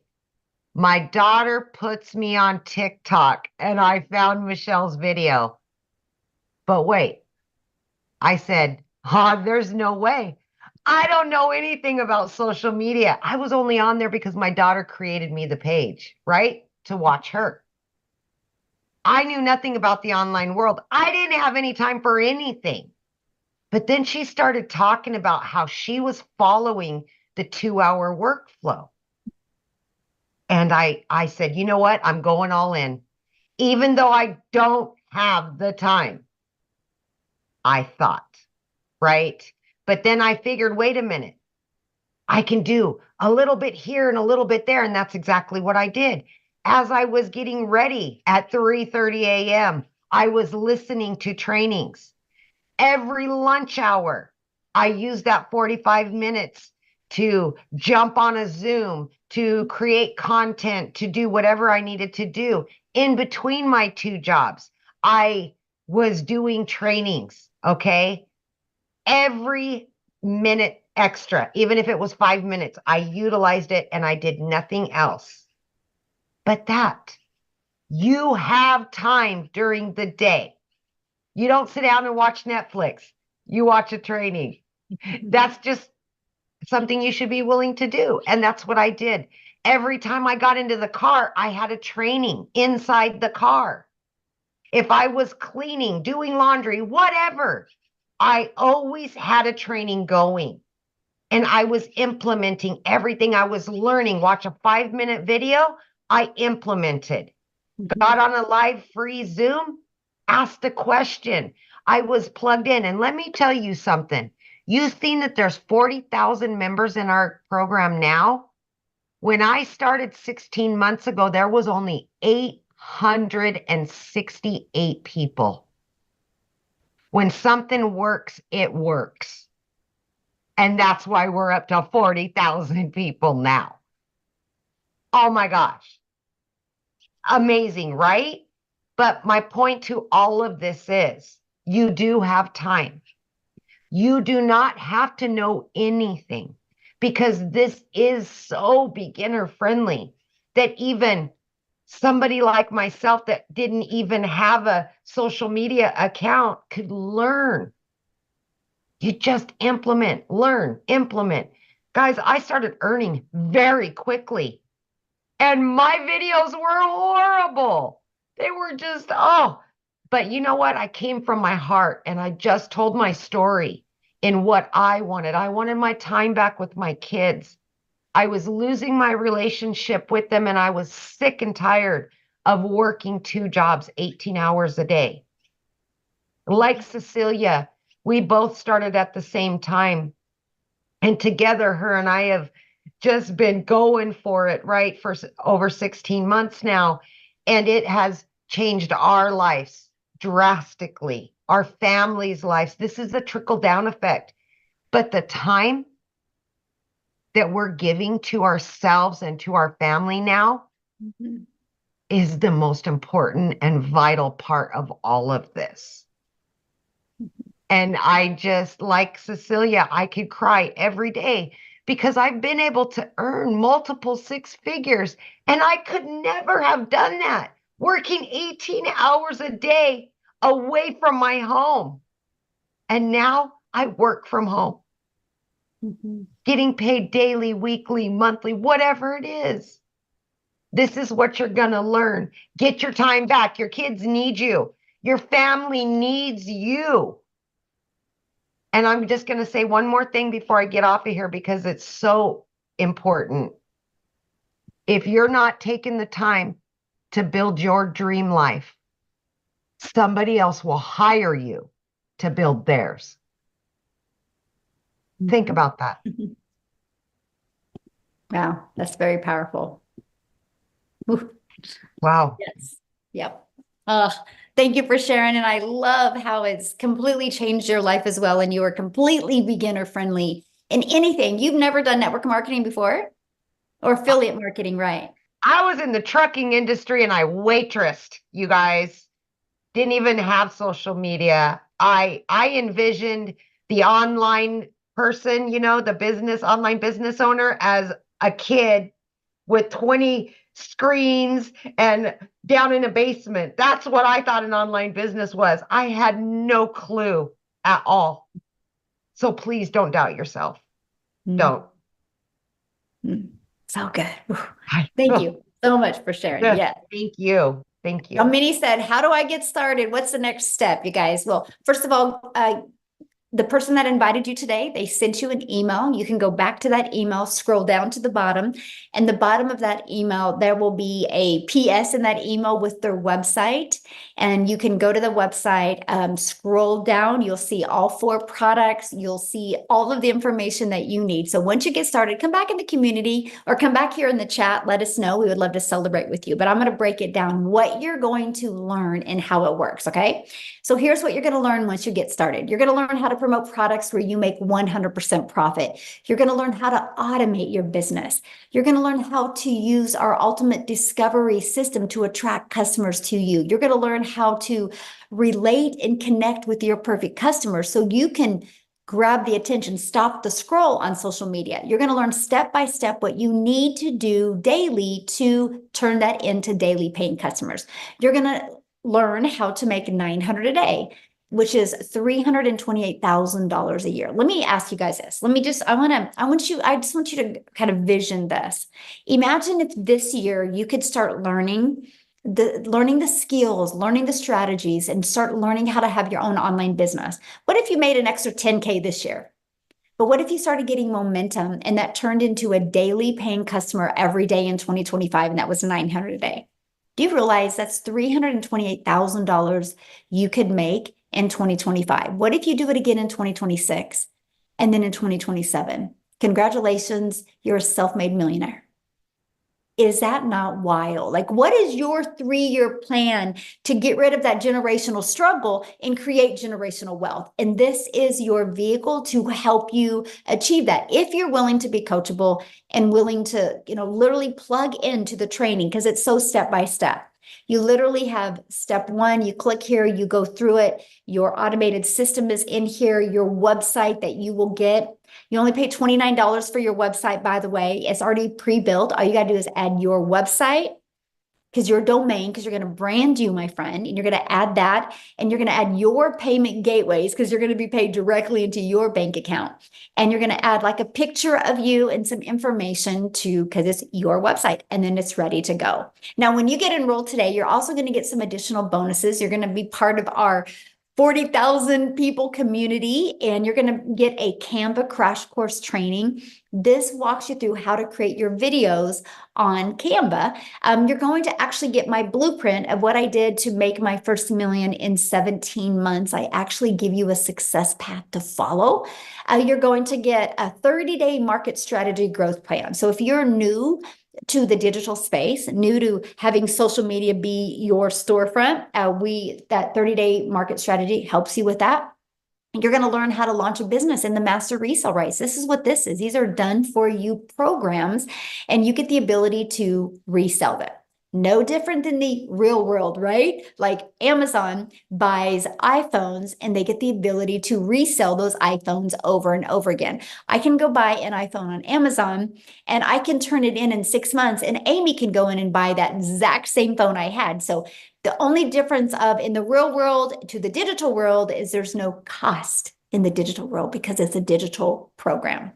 My daughter puts me on TikTok and I found Michelle's video. But wait, I said, there's no way. I don't know anything about social media. I was only on there because my daughter created me the page, right? To watch her. I knew nothing about the online world. I didn't have any time for anything. But then she started talking about how she was following the 2-hour workflow. And I said, you know what? I'm going all in. Even though I don't have the time, I thought, right? But then I figured, wait a minute, I can do a little bit here and a little bit there. And that's exactly what I did. As I was getting ready at 3:30 a.m., I was listening to trainings. Every lunch hour, I used that 45 minutes to jump on a Zoom, to create content, to do whatever I needed to do. In between my 2 jobs, I was doing trainings, okay? Every minute extra, even if it was 5 minutes, I utilized it and I did nothing else. But you have time during the day. You don't sit down and watch Netflix. You watch a training. That's just something you should be willing to do. And that's what I did. Every time I got into the car, I had a training inside the car. If I was cleaning, doing laundry, whatever, I always had a training going. And I was implementing everything I was learning. Watch a 5-minute video, I implemented. Got on a live free Zoom, asked a question. I was plugged in. And let me tell you something. You've seen that there's 40,000 members in our program now. When I started 16 months ago, there was only 868 people. When something works, it works. And that's why we're up to 40,000 people now. Oh my gosh. Amazing, right? But my point to all of this is you do have time. You do not have to know anything because this is so beginner friendly that even somebody like myself that didn't even have a social media account could learn. You just implement, learn, implement. Guys, I started earning very quickly. And my videos were horrible. They were just, But you know what? I came from my heart and I just told my story in what I wanted. I wanted my time back with my kids. I was losing my relationship with them and I was sick and tired of working 2 jobs, 18 hours a day. Like Cecilia, we both started at the same time. And together, her and I have just been going for it, right, for over 16 months now. And it has changed our lives drastically, our families' lives. This is a trickle-down effect. But the time that we're giving to ourselves and to our family now is the most important and vital part of all of this. And I just, like Cecilia, I could cry every day because I've been able to earn multiple 6 figures. And I could never have done that working 18 hours a day away from my home. And now I work from home, getting paid daily, weekly, monthly, whatever it is. This is what you're going to learn. Get your time back. Your kids need you. Your family needs you. And I'm just going to say one more thing before I get off of here because it's so important. If you're not taking the time to build your dream life, somebody else will hire you to build theirs. Think about that. Wow, that's very powerful. Ooh. Wow. Yes. Yep. Thank you for sharing. And I love how it's completely changed your life as well. And you are completely beginner friendly in anything. You've never done network marketing before or affiliate marketing, right? I was in the trucking industry and I waitressed, you guys. Didn't even have social media. I envisioned the online person, the online business owner as a kid with 20 screens and down in a basement. That's what I thought an online business was. I had no clue at all. So please don't doubt yourself. Don't. So good. Thank you so much for sharing. Yes, Yeah. thank you. Thank Now, you. Minnie said, how do I get started? What's the next step, you guys? Well, first of all, the person that invited you today, they sent you an email. You can go back to that email, scroll down to the bottom, and the bottom of that email, there will be a PS in that email with their website. And you can go to the website, scroll down, you'll see all 4 products, you'll see all of the information that you need. So once you get started, come back in the community or come back here in the chat, let us know. We would love to celebrate with you. But I'm going to break it down, what you're going to learn and how it works, okay? So here's what you're going to learn once you get started. You're going to learn how to promote products where you make 100% profit. You're going to learn how to automate your business. You're going to learn how to use our ultimate discovery system to attract customers to you. You're going to learn how to relate and connect with your perfect customers so you can grab the attention, stop the scroll on social media. You're going to learn step by step what you need to do daily to turn that into daily paying customers. You're going to learn how to make 900 a day, which is $328,000 a year. Let me ask you guys this. I just want you to kind of vision this. Imagine if this year you could start learning the skills, learning the strategies, and start learning how to have your own online business. What if you made an extra 10K this year? But what if you started getting momentum and that turned into a daily paying customer every day in 2025, and that was 900 a day? Do you realize that's $328,000 you could make in 2025? What if you do it again in 2026 and then in 2027? Congratulations, you're a self-made millionaire. Is that not wild? Like, what is your 3-year plan to get rid of that generational struggle and create generational wealth? And this is your vehicle to help you achieve that. If you're willing to be coachable and willing to, literally plug into the training, because it's so step by step. You literally have step 1, you click here, you go through it. Your automated system is in here, your website that you will get. You only pay $29 for your website, by the way. It's already pre-built. All you got to do is add your website, because your domain, because you're going to brand you, my friend, and you're going to add that, and you're going to add your payment gateways, because you're going to be paid directly into your bank account. And you're going to add like a picture of you and some information because it's your website, and then it's ready to go. Now, when you get enrolled today, you're also going to get some additional bonuses. You're going to be part of our 40,000 people community, and you're going to get a Canva crash course training. This walks you through how to create your videos on Canva. You're going to actually get my blueprint of what I did to make my first million in 17 months. I actually give you a success path to follow. You're going to get a 30-day market strategy growth plan. So if you're new to the digital space, new to having social media be your storefront, that 30-day market strategy helps you with that. You're going to learn how to launch a business in the master resale rights. This is what this is. These are done for you programs, and you get the ability to resell them. No different than the real world, right? Like Amazon buys iPhones and they get the ability to resell those iPhones over and over again. I can go buy an iPhone on Amazon and I can turn it in 6 months, and Amy can go in and buy that exact same phone I had. So the only difference of in the real world to the digital world is there's no cost in the digital world because it's a digital program.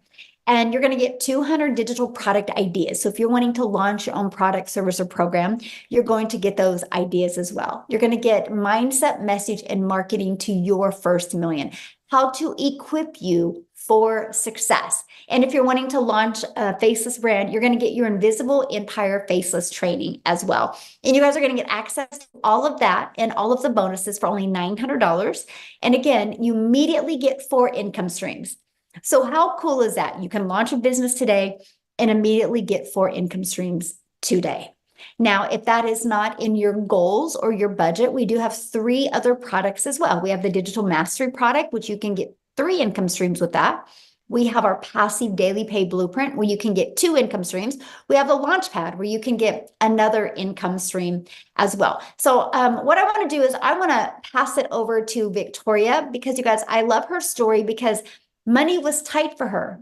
And you're going to get 200 digital product ideas. So if you're wanting to launch your own product, service, or program, you're going to get those ideas as well. You're going to get mindset, message, and marketing to your first million. How to equip you for success. And if you're wanting to launch a faceless brand, you're going to get your Invisible Empire Faceless training as well. And you guys are going to get access to all of that and all of the bonuses for only $900. And again, you immediately get 4 income streams. So how cool is that? You can launch a business today and immediately get 4 income streams today. Now, if that is not in your goals or your budget, we do have 3 other products as well. We have the digital mastery product, which you can get 3 income streams with that. We have our passive daily pay blueprint where you can get 2 income streams. We have the launch pad where you can get another income stream as well. So what I want to do is I want to pass it over to Victoria, because you guys, I love her story because money was tight for her.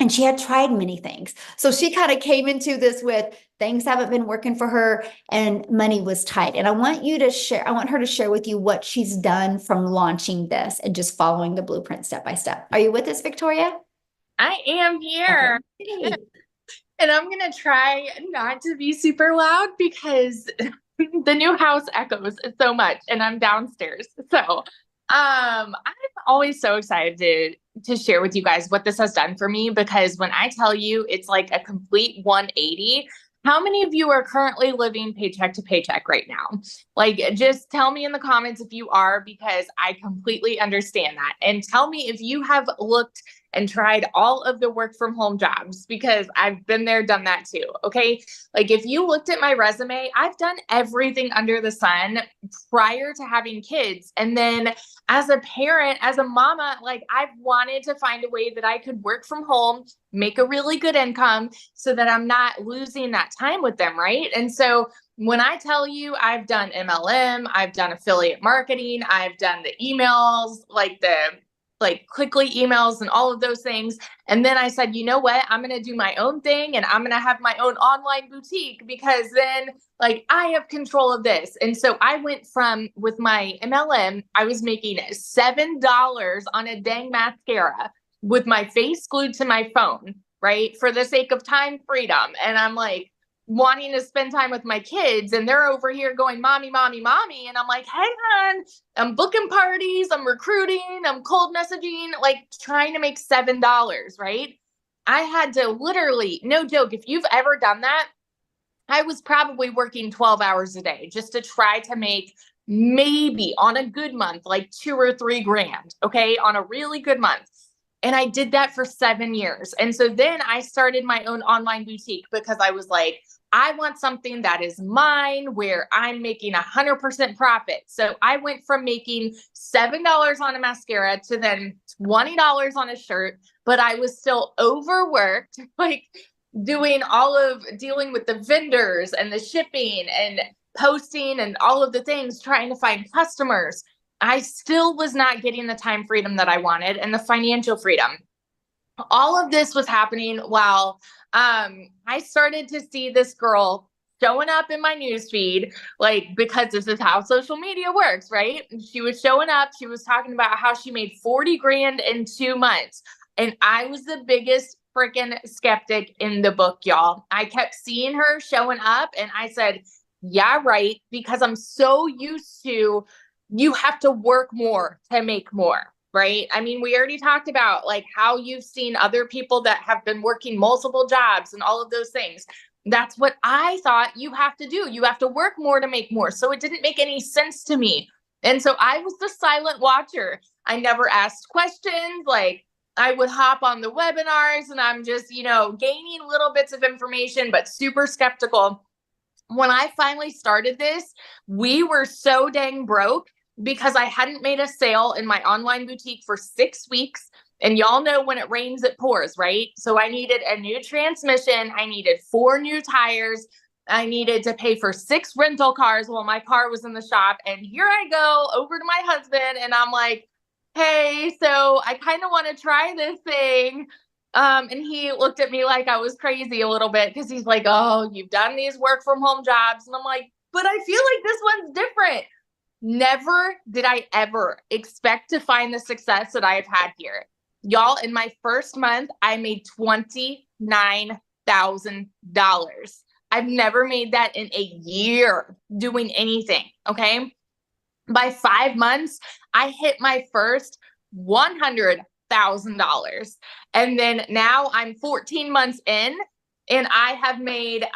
And she had tried many things. So she kind of came into this with things haven't been working for her and money was tight. And I want her to share with you what she's done from launching this and just following the blueprint step by step. Are you with us, Victoria? I am here. Okay. And I'm going to try not to be super loud because the new house echoes so much and I'm downstairs. So I'm always so excited to share with you guys what this has done for me, because when I tell you it's like a complete 180, how many of you are currently living paycheck to paycheck right now? Like, just tell me in the comments if you are, because I completely understand that. And tell me if you have looked and tried all of the work from home jobs, because I've been there, done that too. Okay. Like, if you looked at my resume, I've done everything under the sun prior to having kids. And then as a parent, as a mama, like, I've wanted to find a way that I could work from home, make a really good income so that I'm not losing that time with them. Right. And so when I tell you I've done MLM, I've done affiliate marketing, I've done the emails, like quickly emails and all of those things. And then I said, you know what, I'm going to do my own thing and I'm going to have my own online boutique, because then like I have control of this. And so I went from, with my MLM, I was making $7 on a dang mascara with my face glued to my phone, right? For the sake of time freedom. And I'm like, wanting to spend time with my kids, and they're over here going, mommy, mommy, mommy. And I'm like, hang on, I'm booking parties, I'm recruiting, I'm cold messaging, like trying to make $7, right? I had to literally, no joke, if you've ever done that, I was probably working 12 hours a day just to try to make maybe on a good month, like 2 or 3 grand, okay, on a really good month. And I did that for 7 years. And so then I started my own online boutique, because I was like, I want something that is mine, where I'm making 100% profit. So I went from making $7 on a mascara to then $20 on a shirt, but I was still overworked, like dealing with the vendors and the shipping and posting and all of the things, trying to find customers. I still was not getting the time freedom that I wanted and the financial freedom. All of this was happening while I started to see this girl showing up in my newsfeed, like, because this is how social media works, right? She was showing up. She was talking about how she made 40 grand in 2 months. And I was the biggest freaking skeptic in the book, y'all. I kept seeing her showing up and I said, yeah, right. Because I'm so used to, you have to work more to make more. Right? I mean, we already talked about like how you've seen other people that have been working multiple jobs and all of those things. That's what I thought you have to do. You have to work more to make more. So it didn't make any sense to me. And so I was the silent watcher. I never asked questions. Like, I would hop on the webinars and I'm just, gaining little bits of information, but super skeptical. When I finally started this, we were so dang broke because I hadn't made a sale in my online boutique for 6 weeks. And y'all know when it rains, it pours, right? So I needed a new transmission. I needed 4 new tires. I needed to pay for 6 rental cars while my car was in the shop. And here I go over to my husband and I'm like, hey, so I kind of want to try this thing. And he looked at me like I was crazy a little bit, because he's like, oh, you've done these work from home jobs. And I'm like, but I feel like this one's different. Never did I ever expect to find the success that I've had here. Y'all, in my first month, I made $29,000. I've never made that in a year doing anything, okay? By 5 months, I hit my first $100,000. And then now I'm 14 months in and I have made,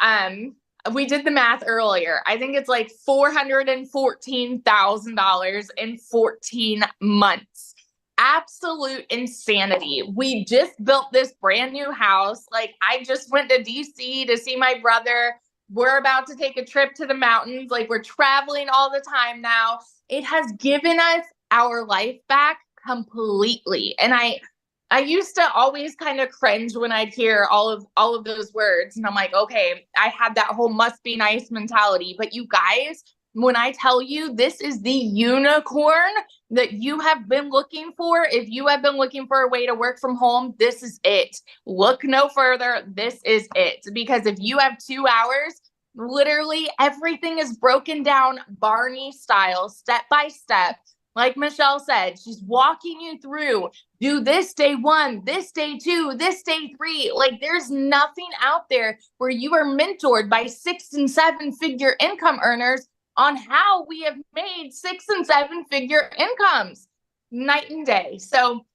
we did the math earlier. I think it's like $414,000 in 14 months. Absolute insanity. We just built this brand new house. Like, I just went to DC to see my brother. We're about to take a trip to the mountains. Like, we're traveling all the time now. It has given us our life back completely. And I used to always kind of cringe when I'd hear all of those words. And I'm like, okay, I had that whole must be nice mentality. But you guys, when I tell you this is the unicorn that you have been looking for, if you have been looking for a way to work from home, this is it. Look no further. This is it. Because if you have 2 hours, literally everything is broken down Barney style, step by step. Like Michelle said, she's walking you through, do this day 1, this day 2, this day 3. Like, there's nothing out there where you are mentored by 6 and 7 figure income earners on how we have made 6 and 7 figure incomes night and day. So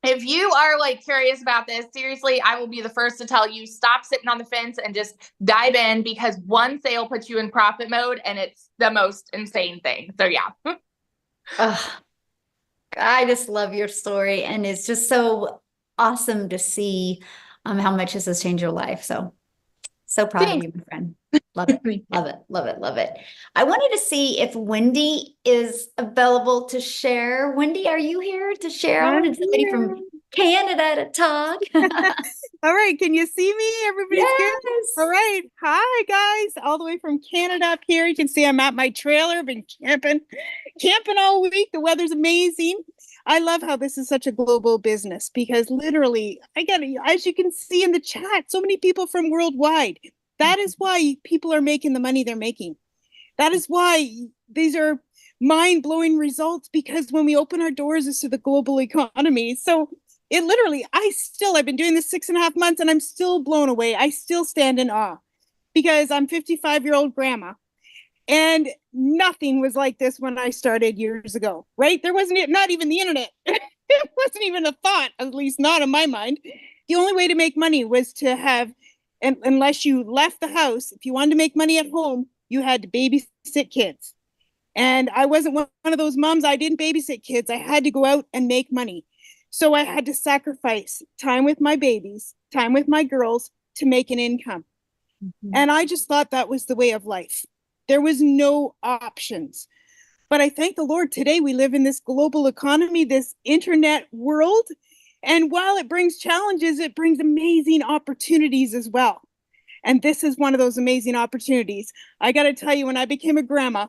if you are like curious about this, seriously, I will be the first to tell you, stop sitting on the fence and just dive in, because one sale puts you in profit mode and it's the most insane thing. So yeah. Oh, I just love your story, and it's just so awesome to see how much this has changed your life. So proud of you, my friend. Love it. Love it. Love it. Love it. I wanted to see if Wendy is available to share. Wendy, are you here to share? I wanted somebody from Canada to talk. All right. Can you see me? Everybody's good? Yes. All right. Hi, guys. All the way from Canada up here. You can see I'm at my trailer. Been camping all week. The weather's amazing. I love how this is such a global business, because literally, as you can see in the chat, so many people from worldwide. That is why people are making the money they're making. That is why these are mind-blowing results, because when we open our doors, it's to the global economy. So it literally, I've been doing this 6.5 months and I'm still blown away. I still stand in awe, because I'm 55-year-old grandma, and nothing was like this when I started years ago, right? There wasn't, not even the internet. It wasn't even a thought, at least not in my mind. The only way to make money was to have, and unless you left the house, if you wanted to make money at home, you had to babysit kids. And I wasn't one of those moms. I didn't babysit kids. I had to go out and make money. So I had to sacrifice time with my babies, time with my girls, to make an income. Mm-hmm. And I just thought that was the way of life. There was no options. But I thank the Lord, today we live in this global economy, this internet world. And while it brings challenges, it brings amazing opportunities as well. And this is one of those amazing opportunities. I got to tell you, when I became a grandma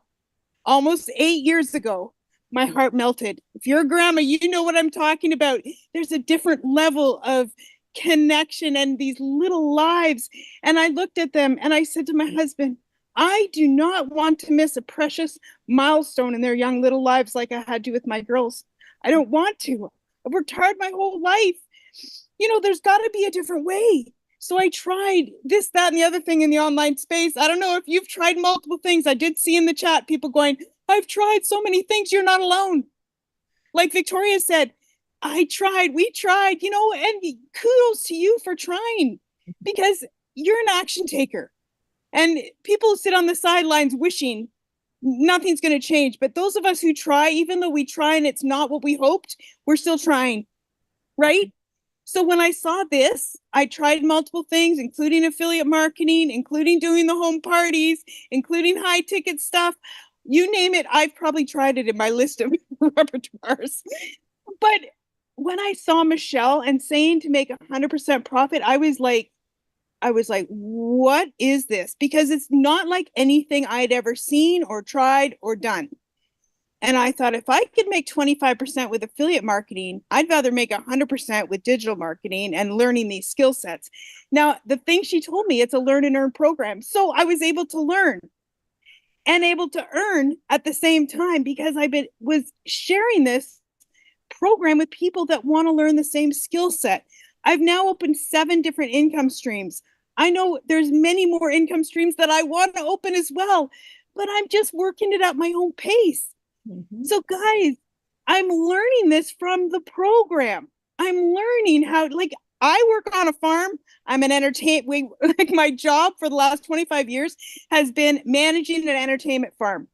almost 8 years ago, my heart melted. If you're a grandma, you know what I'm talking about. There's a different level of connection and these little lives. And I looked at them and I said to my husband, I do not want to miss a precious milestone in their young little lives like I had to with my girls. I don't want to. I've worked hard my whole life. There's got to be a different way. So I tried this, that, and the other thing in the online space. I don't know if you've tried multiple things. I did see in the chat people going, I've tried so many things. You're not alone. Like Victoria said, we tried, and kudos to you for trying, because you're an action taker. And people sit on the sidelines wishing nothing's going to change. But those of us who try, even though we try and it's not what we hoped, we're still trying, right? So when I saw this, I tried multiple things, including affiliate marketing, including doing the home parties, including high ticket stuff. You name it, I've probably tried it in my list of repertoires. But when I saw Michelle and saying to make 100% profit, I was like, what is this? Because it's not like anything I'd ever seen or tried or done. And I thought, if I could make 25% with affiliate marketing, I'd rather make 100% with digital marketing and learning these skill sets. Now, the thing she told me, it's a learn and earn program. So I was able to learn and able to earn at the same time, because was sharing this program with people that want to learn the same skill set. I've now opened 7 different income streams. I know there's many more income streams that I want to open as well, but I'm just working it at my own pace. Mm-hmm. So guys, I'm learning this from the program. I'm learning how, I work on a farm. I'm an my job for the last 25 years has been managing an entertainment farm.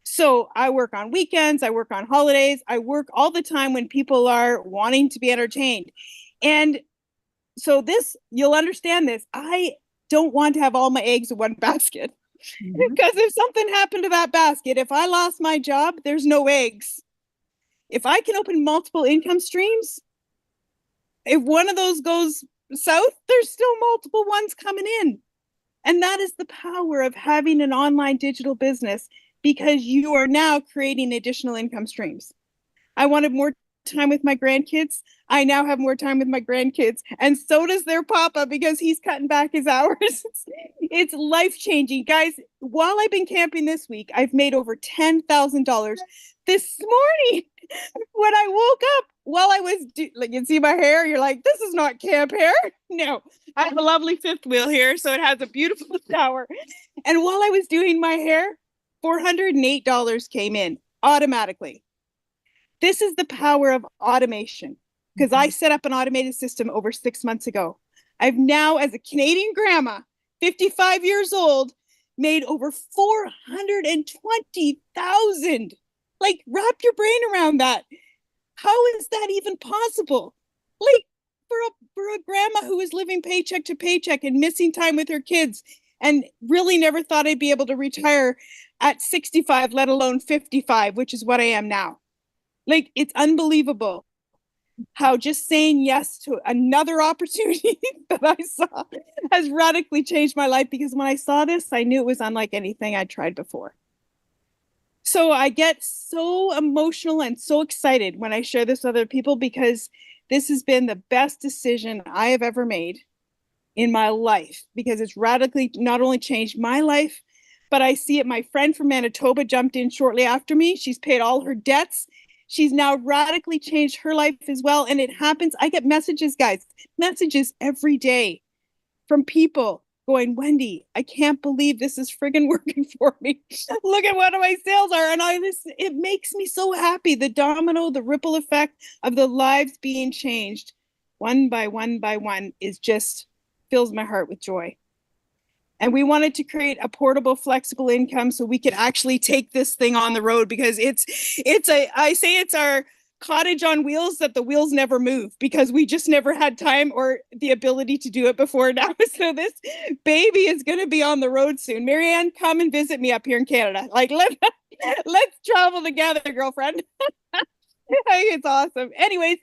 So I work on weekends, I work on holidays, I work all the time when people are wanting to be entertained. And so you'll understand this. I don't want to have all my eggs in one basket. Because if something happened to that basket, if I lost my job, there's no eggs. If I can open multiple income streams, if one of those goes south, there's still multiple ones coming in. And that is the power of having an online digital business, because you are now creating additional income streams. I wanted more time with my grandkids. I now have more time with my grandkids, and so does their papa, because he's cutting back his hours. It's life-changing. Guys, while I've been camping this week, I've made over $10,000. This morning, when I woke up, while I was, like, you see my hair, you're like, this is not camp hair. No, I have a lovely fifth wheel here, so it has a beautiful shower. And while I was doing my hair, $408 came in automatically. This is the power of automation, because I set up an automated system over 6 months ago. I've now, as a Canadian grandma, 55 years old, made over 420,000. Like, wrap your brain around that. How is that even possible? Like, for a grandma who is living paycheck to paycheck and missing time with her kids, and really never thought I'd be able to retire at 65, let alone 55, which is what I am now. Like, it's unbelievable how just saying yes to another opportunity that I saw has radically changed my life, because when I saw this, I knew it was unlike anything I'd tried before. So I get so emotional and so excited when I share this with other people, because this has been the best decision I have ever made in my life, because it's radically not only changed my life, but I see it. My friend from Manitoba jumped in shortly after me. She's paid all her debts. She's now radically changed her life as well. And it happens. I get messages, guys, messages every day from people going, Wendy, I can't believe this is friggin' working for me. Look at what my sales are. And it makes me so happy. The domino, the ripple effect of the lives being changed one by one by one is just fills my heart with joy. And we wanted to create a portable, flexible income so we could actually take this thing on the road, because I say it's our cottage on wheels that the wheels never move, because we just never had time or the ability to do it before now. So this baby is going to be on the road soon. Marianne, come and visit me up here in Canada. Like, let's travel together, girlfriend. I think it's awesome. Anyways,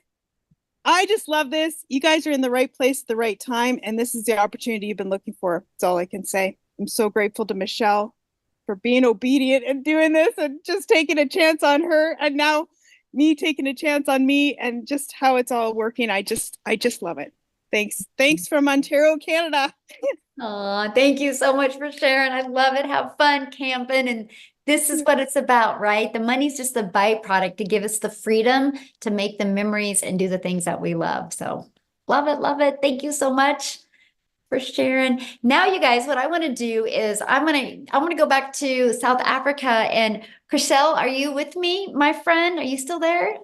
I just love this. You guys are in the right place at the right time, and this is the opportunity you've been looking for. That's all I can say. I'm so grateful to Michelle for being obedient and doing this and just taking a chance on her, and now me taking a chance on me, and just how it's all working. I just love it. Thanks from Ontario, Canada. Oh, thank you so much for sharing. I love it. Have fun camping. And this is what it's about, right? The money's just a byproduct to give us the freedom to make the memories and do the things that we love. So love it. Love it. Thank you so much for sharing. Now, you guys, what I want to do is I want to go back to South Africa. And Chriselle, are you with me, my friend? Are you still there?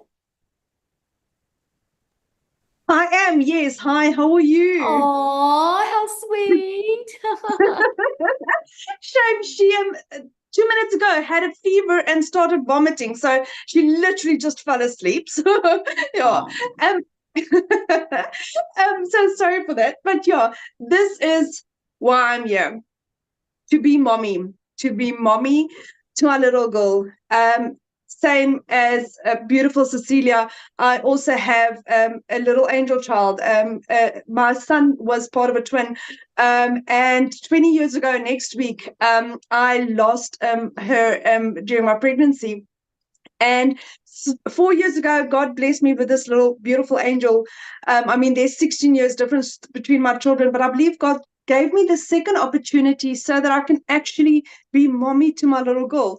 I am, yes. Hi, how are you? Oh, how sweet. Shame she 2 minutes ago had a fever and started vomiting, so she literally just fell asleep. So yeah. I'm so sorry for that. But yeah, this is why I'm here. To be mommy to our little girl. Same as beautiful Cecilia, I also have a little angel child. My son was part of a twin, and 20 years ago next week, I lost her during my pregnancy. And 4 years ago, God blessed me with this little beautiful angel. I mean, there's 16 years difference between my children, but I believe God gave me the second opportunity so that I can actually be mommy to my little girl.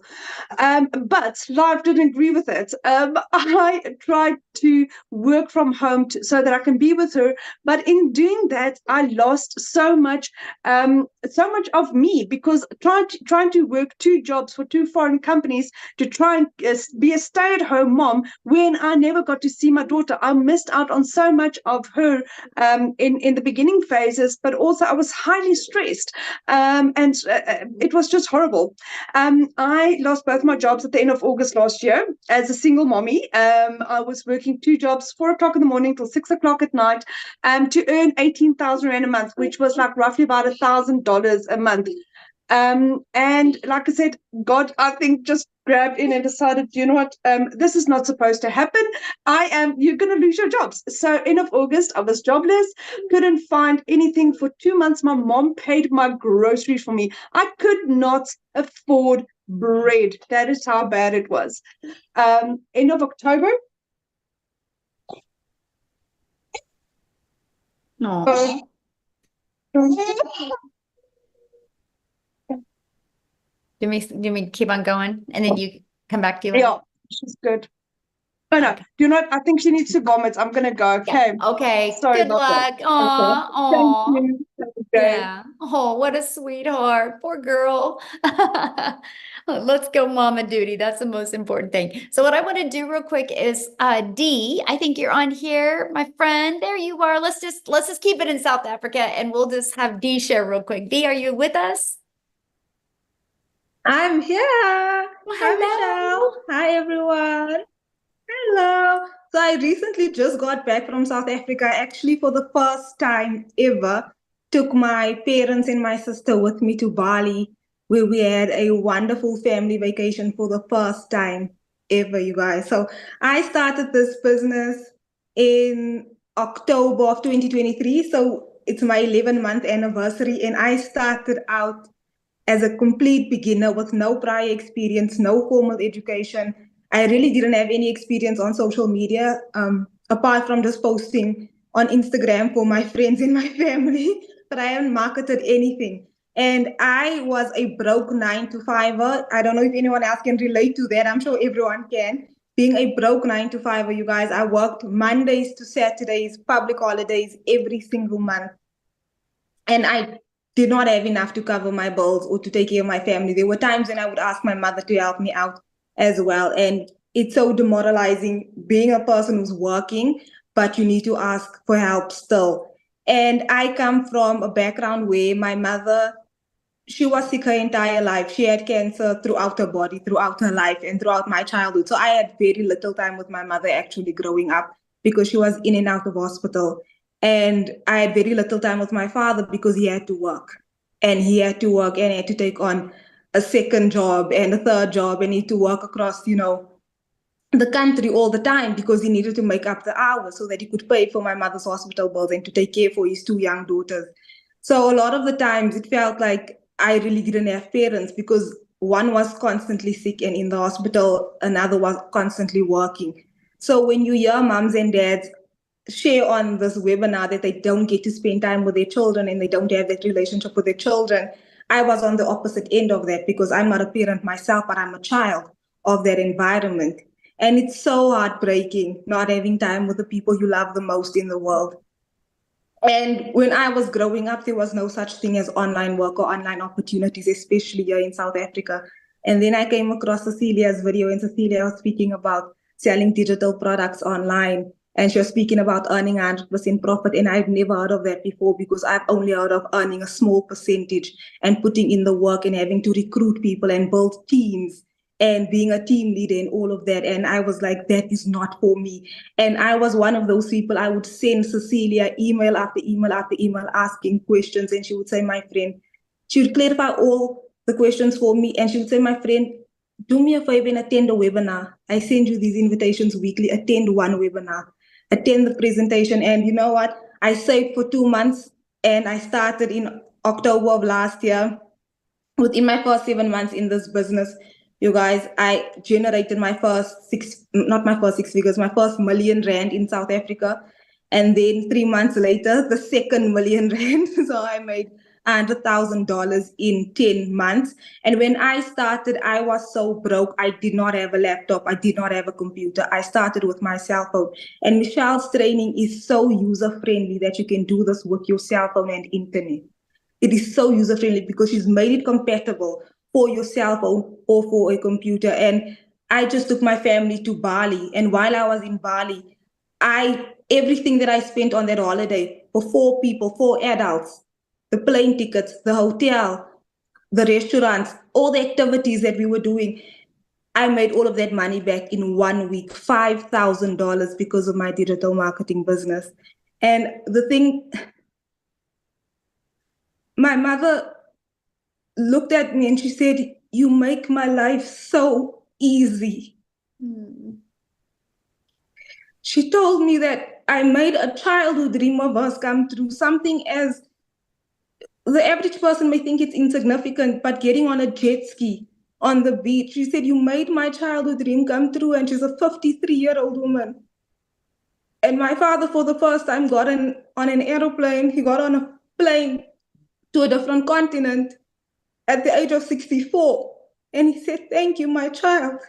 But life didn't agree with it. I tried to work from home so that I can be with her. But in doing that, I lost so much of me, because trying to work 2 jobs for 2 foreign companies to try and be a stay-at-home mom when I never got to see my daughter. I missed out on so much of her in the beginning phases, but also I was highly stressed. And it was just horrible. I lost both my jobs at the end of August last year as a single mommy. I was working 2 jobs, 4 o'clock in the morning till 6 o'clock at night, to earn 18,000 Rand a month, which was like roughly about $1,000 a month. And like I said, God, I think, just grabbed in and decided, you know what, this is not supposed to happen. You're going to lose your jobs. So end of August, I was jobless, couldn't find anything for 2 months. My mom paid my groceries for me. I could not afford bread. That is how bad it was. End of October. No. Do you mean keep on going and then you come back to you? Yeah, she's good. Oh no, you know what? I think she needs to vomit. I'm gonna go. Okay. Yeah. Okay. Sorry Good about luck. that. Aw, Okay. aw. Thank you. Okay. Yeah. Oh, what a sweetheart. Poor girl. Let's go mama duty. That's the most important thing. So what I want to do real quick is Dee, I think you're on here, my friend. There you are. Let's just keep it in South Africa and we'll just have Dee share real quick. Dee, are you with us? I'm here. Hi, Michelle. Hi, everyone. Hello. So I recently just got back from South Africa. Actually, for the first time ever, took my parents and my sister with me to Bali, where we had a wonderful family vacation for the first time ever, you guys. So I started this business in October of 2023. So it's my 11-month anniversary, and I started out as a complete beginner with no prior experience, no formal education. I really didn't have any experience on social media, apart from just posting on Instagram for my friends and my family, but I haven't marketed anything. And I was a broke 9-to-5er. I don't know if anyone else can relate to that. I'm sure everyone can. Being a broke 9-to-5er, you guys, I worked Mondays to Saturdays, public holidays every single month. And I did not have enough to cover my bills or to take care of my family. There were times when I would ask my mother to help me out as well. And it's so demoralizing being a person who's working, but you need to ask for help still. And I come from a background where my mother, she was sick her entire life. She had cancer throughout her body, throughout her life, and throughout my childhood. So I had very little time with my mother actually growing up because she was in and out of hospital. And I had very little time with my father because he had to work. And he had to work and he had to take on a second job and a third job and he had to work across, the country all the time because he needed to make up the hours so that he could pay for my mother's hospital bills and to take care for his 2 young daughters. So a lot of the times it felt like I really didn't have parents because one was constantly sick and in the hospital, another was constantly working. So when you hear moms and dads share on this webinar that they don't get to spend time with their children and they don't have that relationship with their children, I was on the opposite end of that because I'm not a parent myself, but I'm a child of that environment. And it's so heartbreaking not having time with the people you love the most in the world. And when I was growing up, there was no such thing as online work or online opportunities, especially here in South Africa. And then I came across Cecilia's video, and Cecilia was speaking about selling digital products online. And she was speaking about earning 100% profit. And I've never heard of that before because I've only heard of earning a small percentage and putting in the work and having to recruit people and build teams and being a team leader and all of that. And I was like, that is not for me. And I was one of those people. I would send Cecilia email after email after email asking questions. And she would say, my friend, she would clarify all the questions for me. And she would say, my friend, do me a favor and attend a webinar. I send you these invitations weekly. Attend one webinar, attend the presentation. And you know what? I saved for 2 months and I started in October of last year. Within my first 7 months in this business, you guys, I generated my first not my first 6 figures, my first R1 million in South Africa. And then 3 months later, the second R1 million. So I made $100,000 in 10 months. And when I started, I was so broke. I did not have a laptop. I did not have a computer. I started with my cell phone. And Michelle's training is so user-friendly that you can do this with your cell phone and internet. It is so user-friendly because she's made it compatible for your cell phone or for a computer. And I just took my family to Bali. And while I was in Bali, everything that I spent on that holiday for 4 people, 4 adults, the plane tickets, the hotel, the restaurants, all the activities that we were doing. I made all of that money back in 1 week, $5,000 because of my digital marketing business. And the thing, my mother looked at me and she said, "You make my life so easy." She told me that I made a childhood dream of us come true, something as the average person may think it's insignificant, but getting on a jet ski on the beach. She said, "You made my childhood dream come true." And she's a 53-year-old woman. And my father, for the first time, got on an aeroplane. He got on a plane to a different continent at the age of 64. And he said, "Thank you, my child."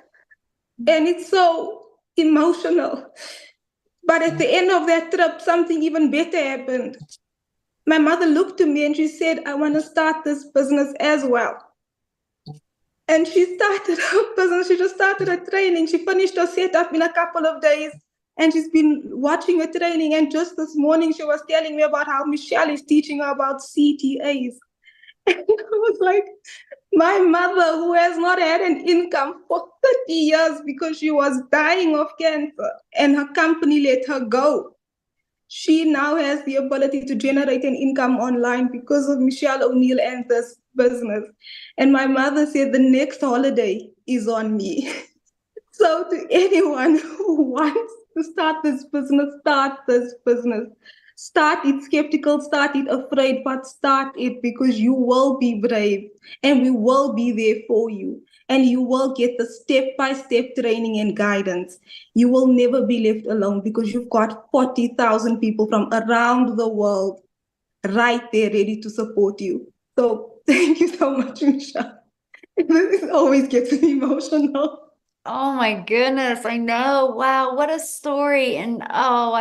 And it's so emotional. But at the end of that trip, something even better happened. My mother looked at me and she said, "I want to start this business as well." And she started her business. She just started her training. She finished her setup in a couple of days. And she's been watching her training. And just this morning, she was telling me about how Michelle is teaching her about CTAs. And I was like, my mother, who has not had an income for 30 years because she was dying of cancer and her company let her go, she now has the ability to generate an income online because of Michelle O'Neill and this business. And my mother said the next holiday is on me. So to anyone who wants to start this business, start this business. Start it skeptical, start it afraid, but start it because you will be brave and we will be there for you. And you will get the step-by-step training and guidance. You will never be left alone because you've got 40,000 people from around the world right there ready to support you. So thank you so much, Michelle. This always gets me emotional. Oh my goodness, I know. Wow, what a story. And oh,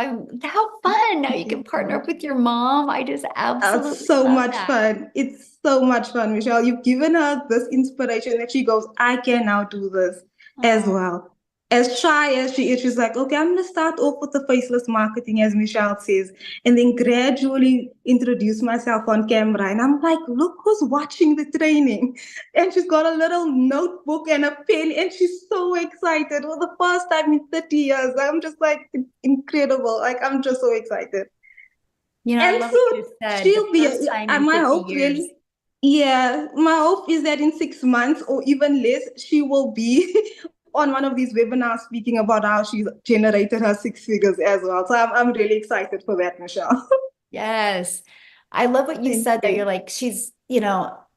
how fun. Now you can partner up with your mom. I just absolutely It's so love much that. fun. It's so much fun, Michelle. You've given her this inspiration that she goes, "I can now do this as Oh. well." As shy as she is, she's like, "Okay, I'm going to start off with the faceless marketing," as Michelle says, and then gradually introduce myself on camera. And I'm like, "Look who's watching the training." And she's got a little notebook and a pen, and she's so excited. For the first time in 30 years, I'm just like, it's incredible. Like, I'm just so excited. You know, I And love so what you said. she'll The be, first time in my 50 hope years. really, yeah, my hope is that in 6 months or even less, she will be on one of these webinars speaking about how she's generated her 6 figures as well. So I'm really excited for that, Michelle. Yes. I love what you Thank said there. you. You're like, she's,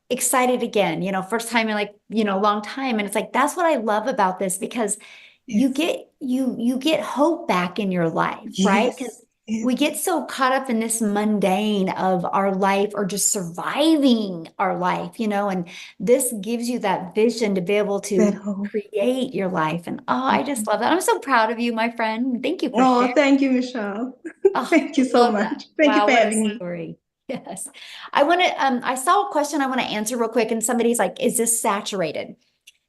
excited again, first time in like, long time. And it's like, that's what I love about this because you Yes. get, you get hope back in your life, right? Because Yes. we get so caught up in this mundane of our life or just surviving our life, and this gives you that vision to be able That to hope. create your life. And I just love that. I'm so proud of you, my friend. Thank you for Oh, sharing. thank you, Michelle. Oh, Thank you so love that. much. Thank you Wow, for what a having me. story. Yes. I saw a question I want to answer real quick, and somebody's like, is this saturated?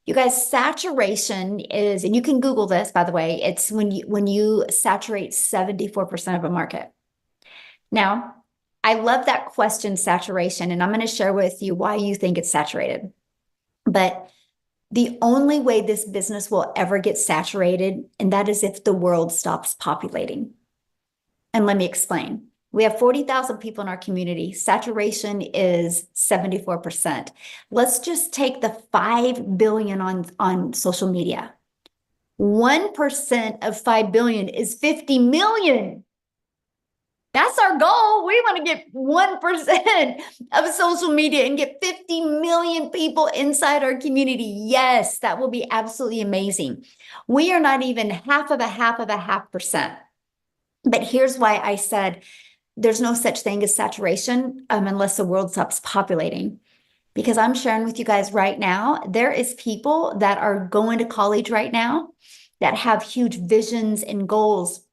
You guys, saturation is, and you can Google this, by the way, it's when you saturate 74% of a market. Now, I love that question, saturation, and I'm going to share with you why you think it's saturated. But the only way this business will ever get saturated, and that is if the world stops populating. And let me explain. We have 40,000 people in our community. Saturation is 74%. Let's just take the 5 billion on social media. 1% of 5 billion is 50 million. That's our goal. We want to get 1% of social media and get 50 million people inside our community. Yes, that will be absolutely amazing. We are not even half of a half percent. But here's why I said there's no such thing as saturation unless the world stops populating. Because I'm sharing with you guys right now, there is people that are going to college right now that have huge visions and goals.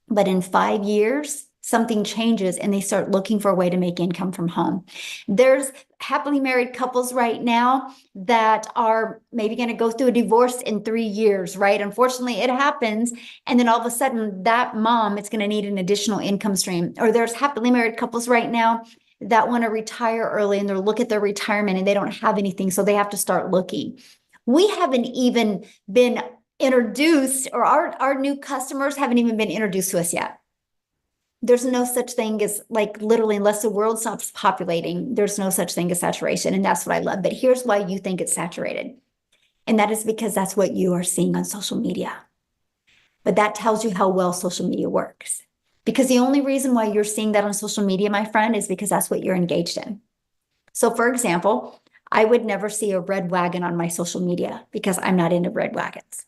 But in 5 years, something changes and they start looking for a way to make income from home. There's happily married couples right now that are maybe going to go through a divorce in 3 years, right? Unfortunately, it happens. And then all of a sudden that mom is going to need an additional income stream. Or there's happily married couples right now that want to retire early and they look at their retirement and they don't have anything, so they have to start looking. We haven't even been introduced, or our new customers haven't even been introduced to us yet. There's no such thing as, like, literally, unless the world stops populating, there's no such thing as saturation. And that's what I love. But here's why you think it's saturated. And that is because that's what you are seeing on social media. But that tells you how well social media works. Because the only reason why you're seeing that on social media, my friend, is because that's what you're engaged in. So for example, I would never see a red wagon on my social media because I'm not into red wagons.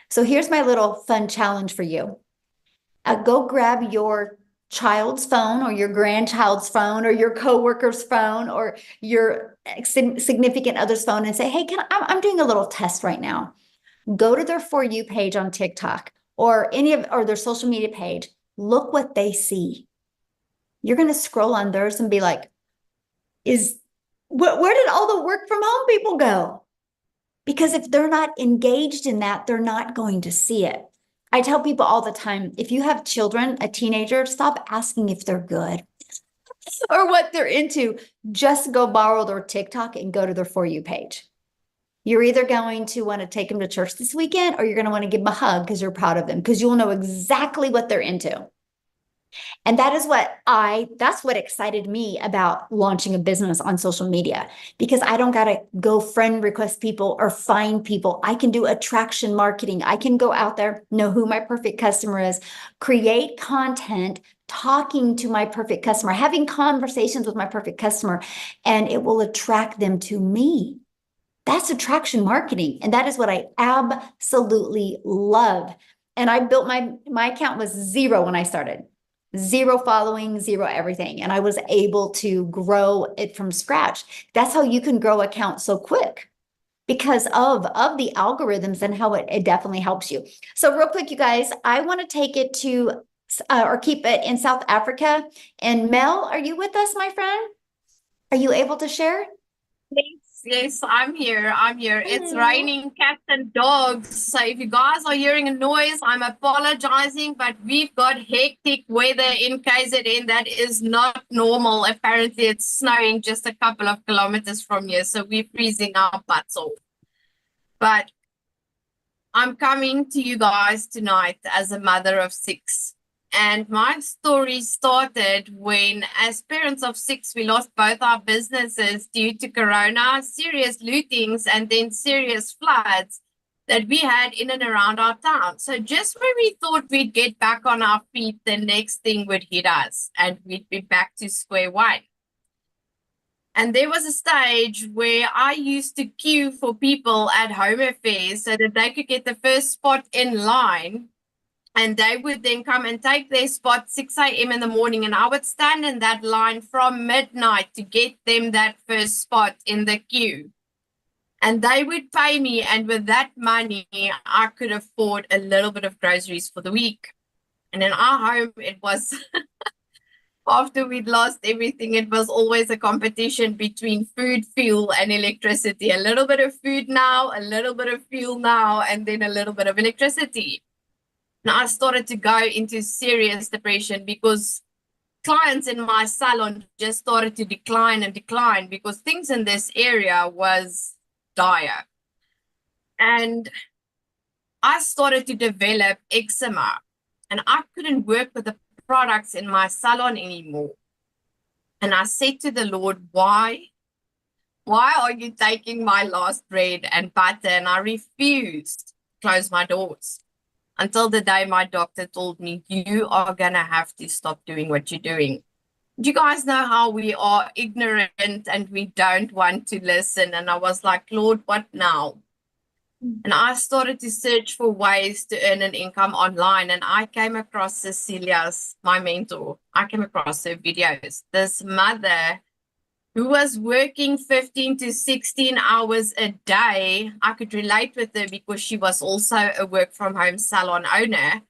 So here's my little fun challenge for you. Go grab your child's phone or your grandchild's phone or your coworker's phone or your significant other's phone and say, hey, I'm doing a little test right now. Go to their For You page on TikTok or their social media page. Look what they see. You're going to scroll on theirs and be like, where did all the work from home people go? Because if they're not engaged in that, they're not going to see it. I tell people all the time, if you have children, a teenager, stop asking if they're good or what they're into. Just go borrow their TikTok and go to their For You page. You're either going to want to take them to church this weekend or you're going to want to give them a hug because you're proud of them, because you'll know exactly what they're into. And that's what excited me about launching a business on social media, because I don't got to go friend request people or find people. I can do attraction marketing. I can go out there, know who my perfect customer is, create content, talking to my perfect customer, having conversations with my perfect customer, and it will attract them to me. That's attraction marketing. And that is what I absolutely love. And I built my account was zero when I started. Zero following, zero everything. And I was able to grow it from scratch. That's how you can grow accounts so quick, because of the algorithms and how it definitely helps you. So real quick, you guys, I want to take it to or keep it in South Africa. And Mel, are you with us, my friend? Are you able to share? Yes, I'm here. It's raining cats and dogs. So if you guys are hearing a noise, I'm apologizing, but we've got hectic weather in KZN that is not normal. Apparently, it's snowing just a couple of kilometers from here, so we're freezing our butts off. But I'm coming to you guys tonight as a mother of 6. And my story started when, as parents of 6, we lost both our businesses due to Corona, serious lootings, and then serious floods that we had in and around our town. So just when we thought we'd get back on our feet, the next thing would hit us and we'd be back to square one. And there was a stage where I used to queue for people at home affairs so that they could get the first spot in line. And they would then come and take their spot 6 a.m. in the morning. And I would stand in that line from midnight to get them that first spot in the queue. And they would pay me. And with that money, I could afford a little bit of groceries for the week. And in our home, it was, after we'd lost everything, it was always a competition between food, fuel, and electricity. A little bit of food now, a little bit of fuel now, and then a little bit of electricity. And I started to go into serious depression because clients in my salon just started to decline because things in this area was dire. And I started to develop eczema, and I couldn't work with the products in my salon anymore. And I said to the Lord, why? Why are you taking my last bread and butter? And I refused to close my doors. Until the day my doctor told me, you are going to have to stop doing what you're doing. Do you guys know how we are ignorant and we don't want to listen? And I was like, Lord, what now? And I started to search for ways to earn an income online. And I came across Cecilia's, my mentor. I came across her videos. This mother who was working 15 to 16 hours a day. I could relate with her because she was also a work from home salon owner.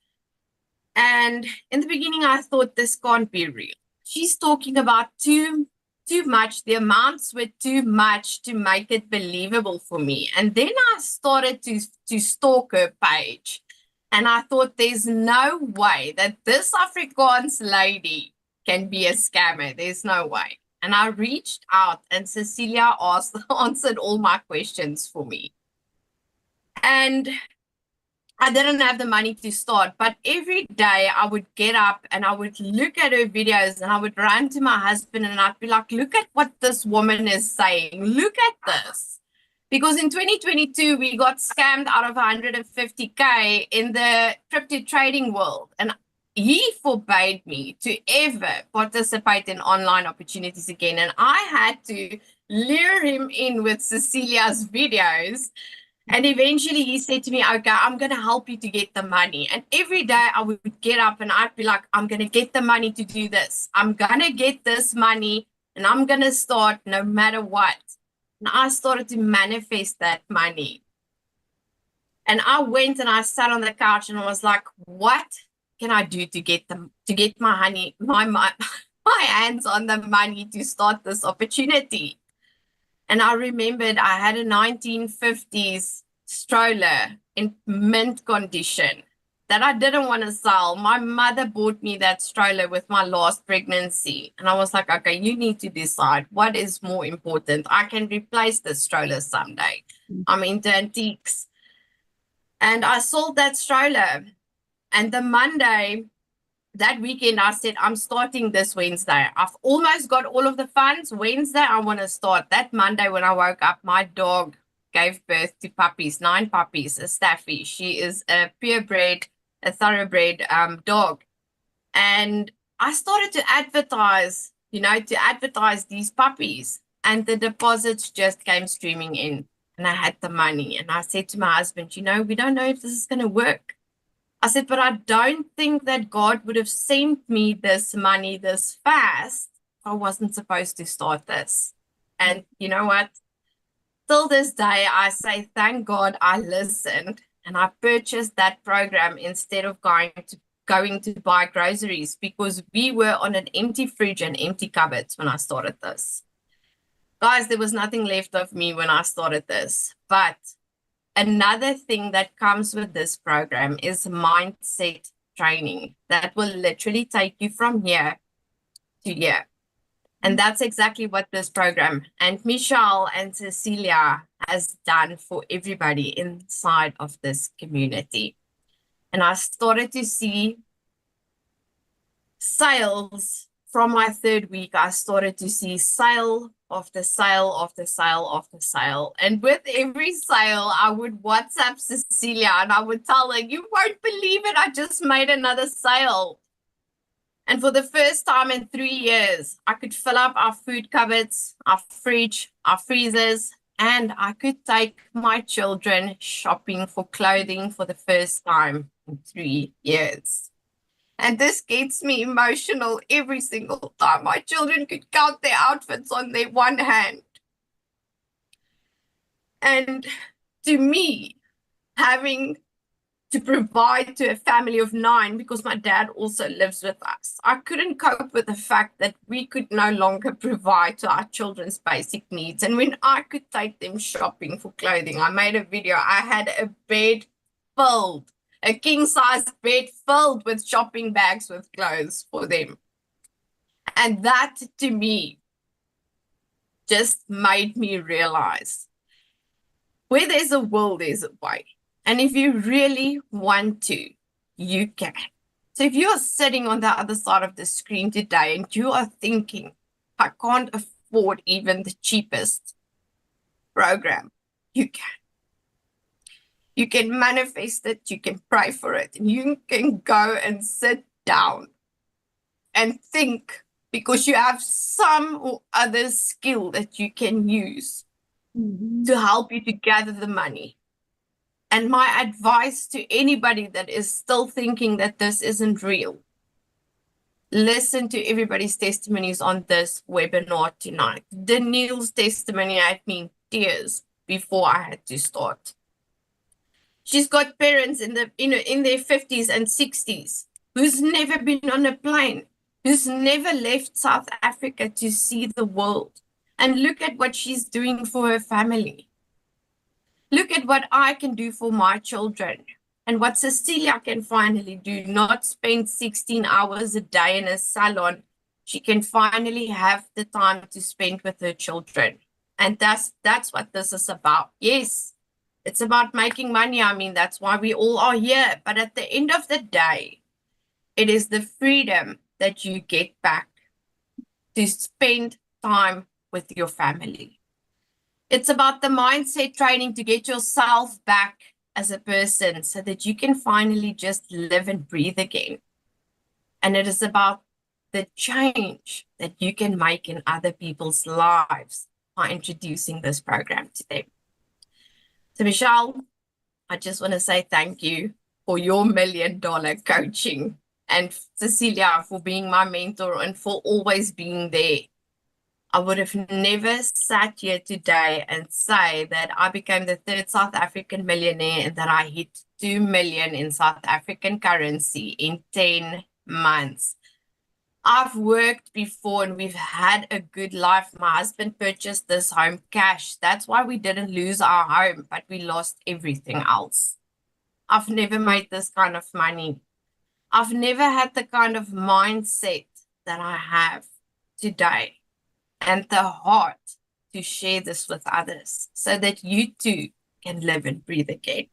And in the beginning, I thought this can't be real. She's talking about too much. The amounts were too much to make it believable for me. And then I started to stalk her page. And I thought there's no way that this Afrikaans lady can be a scammer. There's no way. And I reached out and Cecilia answered all my questions for me. And I didn't have the money to start, but every day I would get up and I would look at her videos and I would run to my husband and I'd be like, look at what this woman is saying. Look at this. Because in 2022, we got scammed out of 150K in the crypto trading world. And he forbade me to ever participate in online opportunities again. And I had to lure him in with Cecilia's videos. And eventually he said to me, okay, I'm going to help you to get the money. And every day I would get up and I'd be like, I'm going to get the money to do this. I'm going to get this money and I'm going to start no matter what. And I started to manifest that money. And I went and I sat on the couch and I was like, what can I do to get my hands on the money to start this opportunity? And I remembered I had a 1950s stroller in mint condition that I didn't want to sell. My mother bought me that stroller with my last pregnancy. And I was like, okay, you need to decide what is more important. I can replace the stroller someday. I'm into antiques. And I sold that stroller. And the Monday, that weekend, I said, I'm starting this Wednesday. I've almost got all of the funds. Wednesday, I want to start. That Monday when I woke up, my dog gave birth to puppies, 9 puppies, a Staffy. She is a purebred, a thoroughbred dog. And I started to advertise, these puppies. And the deposits just came streaming in. And I had the money. And I said to my husband, we don't know if this is going to work. I said, but I don't think that God would have sent me this money this fast if I wasn't supposed to start this. And you know what? Till this day, I say, thank God I listened and I purchased that program instead of going to buy groceries, because we were on an empty fridge and empty cupboards when I started this. Guys, there was nothing left of me when I started this. But another thing that comes with this program is mindset training that will literally take you from here to here. And that's exactly what this program and Michelle and Cecilia has done for everybody inside of this community. And I started to see sales from my 3rd week. I started to see sale after sale after sale after sale. And with every sale, I would WhatsApp Cecilia and I would tell her, you won't believe it, I just made another sale. And for the first time in 3 years, I could fill up our food cupboards, our fridge, our freezers, and I could take my children shopping for clothing for the first time in 3 years. And this gets me emotional every single time. My children could count their outfits on their one hand. And to me, having to provide to a family of 9, because my dad also lives with us, I couldn't cope with the fact that we could no longer provide to our children's basic needs. And when I could take them shopping for clothing, I made a video. I had a bed filled, a king-size bed filled with shopping bags with clothes for them. And that, to me, just made me realize where there's a will, there's a way. And if you really want to, you can. So if you're sitting on the other side of the screen today and you are thinking, I can't afford even the cheapest program, you can. You can manifest it, you can pray for it, and you can go and sit down and think, because you have some or other skill that you can use to help you to gather the money. And my advice to anybody that is still thinking that this isn't real, listen to everybody's testimonies on this webinar tonight. Danielle's testimony had me in tears before I had to start. She's got parents in their 50s and 60s who's never been on a plane, who's never left South Africa to see the world. And look at what she's doing for her family. Look at what I can do for my children and what Cecilia can finally do, not spend 16 hours a day in a salon she can finally have the time to spend with her children. And that's what this is about. Yes, it's about making money. I mean, that's why we all are here. But at the end of the day, it is the freedom that you get back to spend time with your family. It's about the mindset training to get yourself back as a person so that you can finally just live and breathe again. And it is about the change that you can make in other people's lives by introducing this program to them. So, Michelle, I just want to say thank you for your $1 million coaching, and Cecilia for being my mentor and for always being there. I would have never sat here today and say that I became the 3rd South African millionaire and that I hit 2 million in South African currency in 10 months. I've worked before and we've had a good life. My husband purchased this home cash. That's why we didn't lose our home, but we lost everything else. I've never made this kind of money. I've never had the kind of mindset that I have today and the heart to share this with others so that you too can live and breathe again.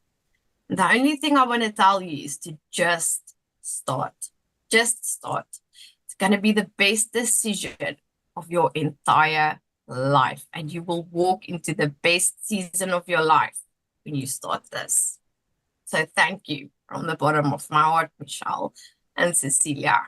The only thing I want to tell you is to just start. Just start. It's going to be the best decision of your entire life, and you will walk into the best season of your life when you start this. So thank you from the bottom of my heart, Michelle and Cecilia.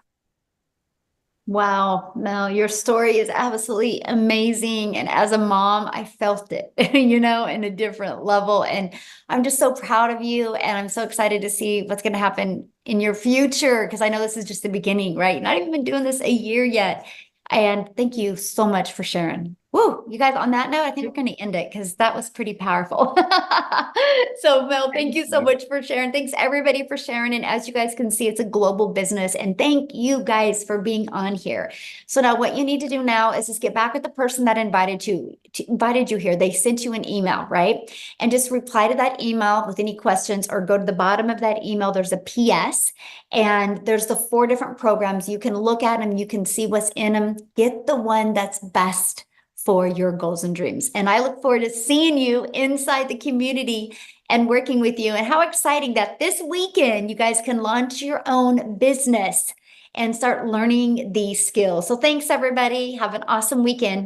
Wow, Mel, your story is absolutely amazing. And as a mom, I felt it, you know, in a different level. And I'm just so proud of you. And I'm so excited to see what's going to happen in your future, because I know this is just the beginning, right? Not even been doing this a year yet. And thank you so much for sharing. Woo, you guys, on that note, I think we're going to end it because that was pretty powerful. So, Mel, thank you so much for sharing. Thanks, everybody, for sharing. And as you guys can see, it's a global business. And thank you guys for being on here. So now what you need to do now is just get back with the person that invited you here. They sent you an email, right? And just reply to that email with any questions, or go to the bottom of that email. There's a PS, and there's the 4 different programs. You can look at them. You can see what's in them. Get the one that's best for your goals and dreams. And I look forward to seeing you inside the community and working with you. And how exciting that this weekend you guys can launch your own business and start learning these skills. So thanks, everybody. Have an awesome weekend.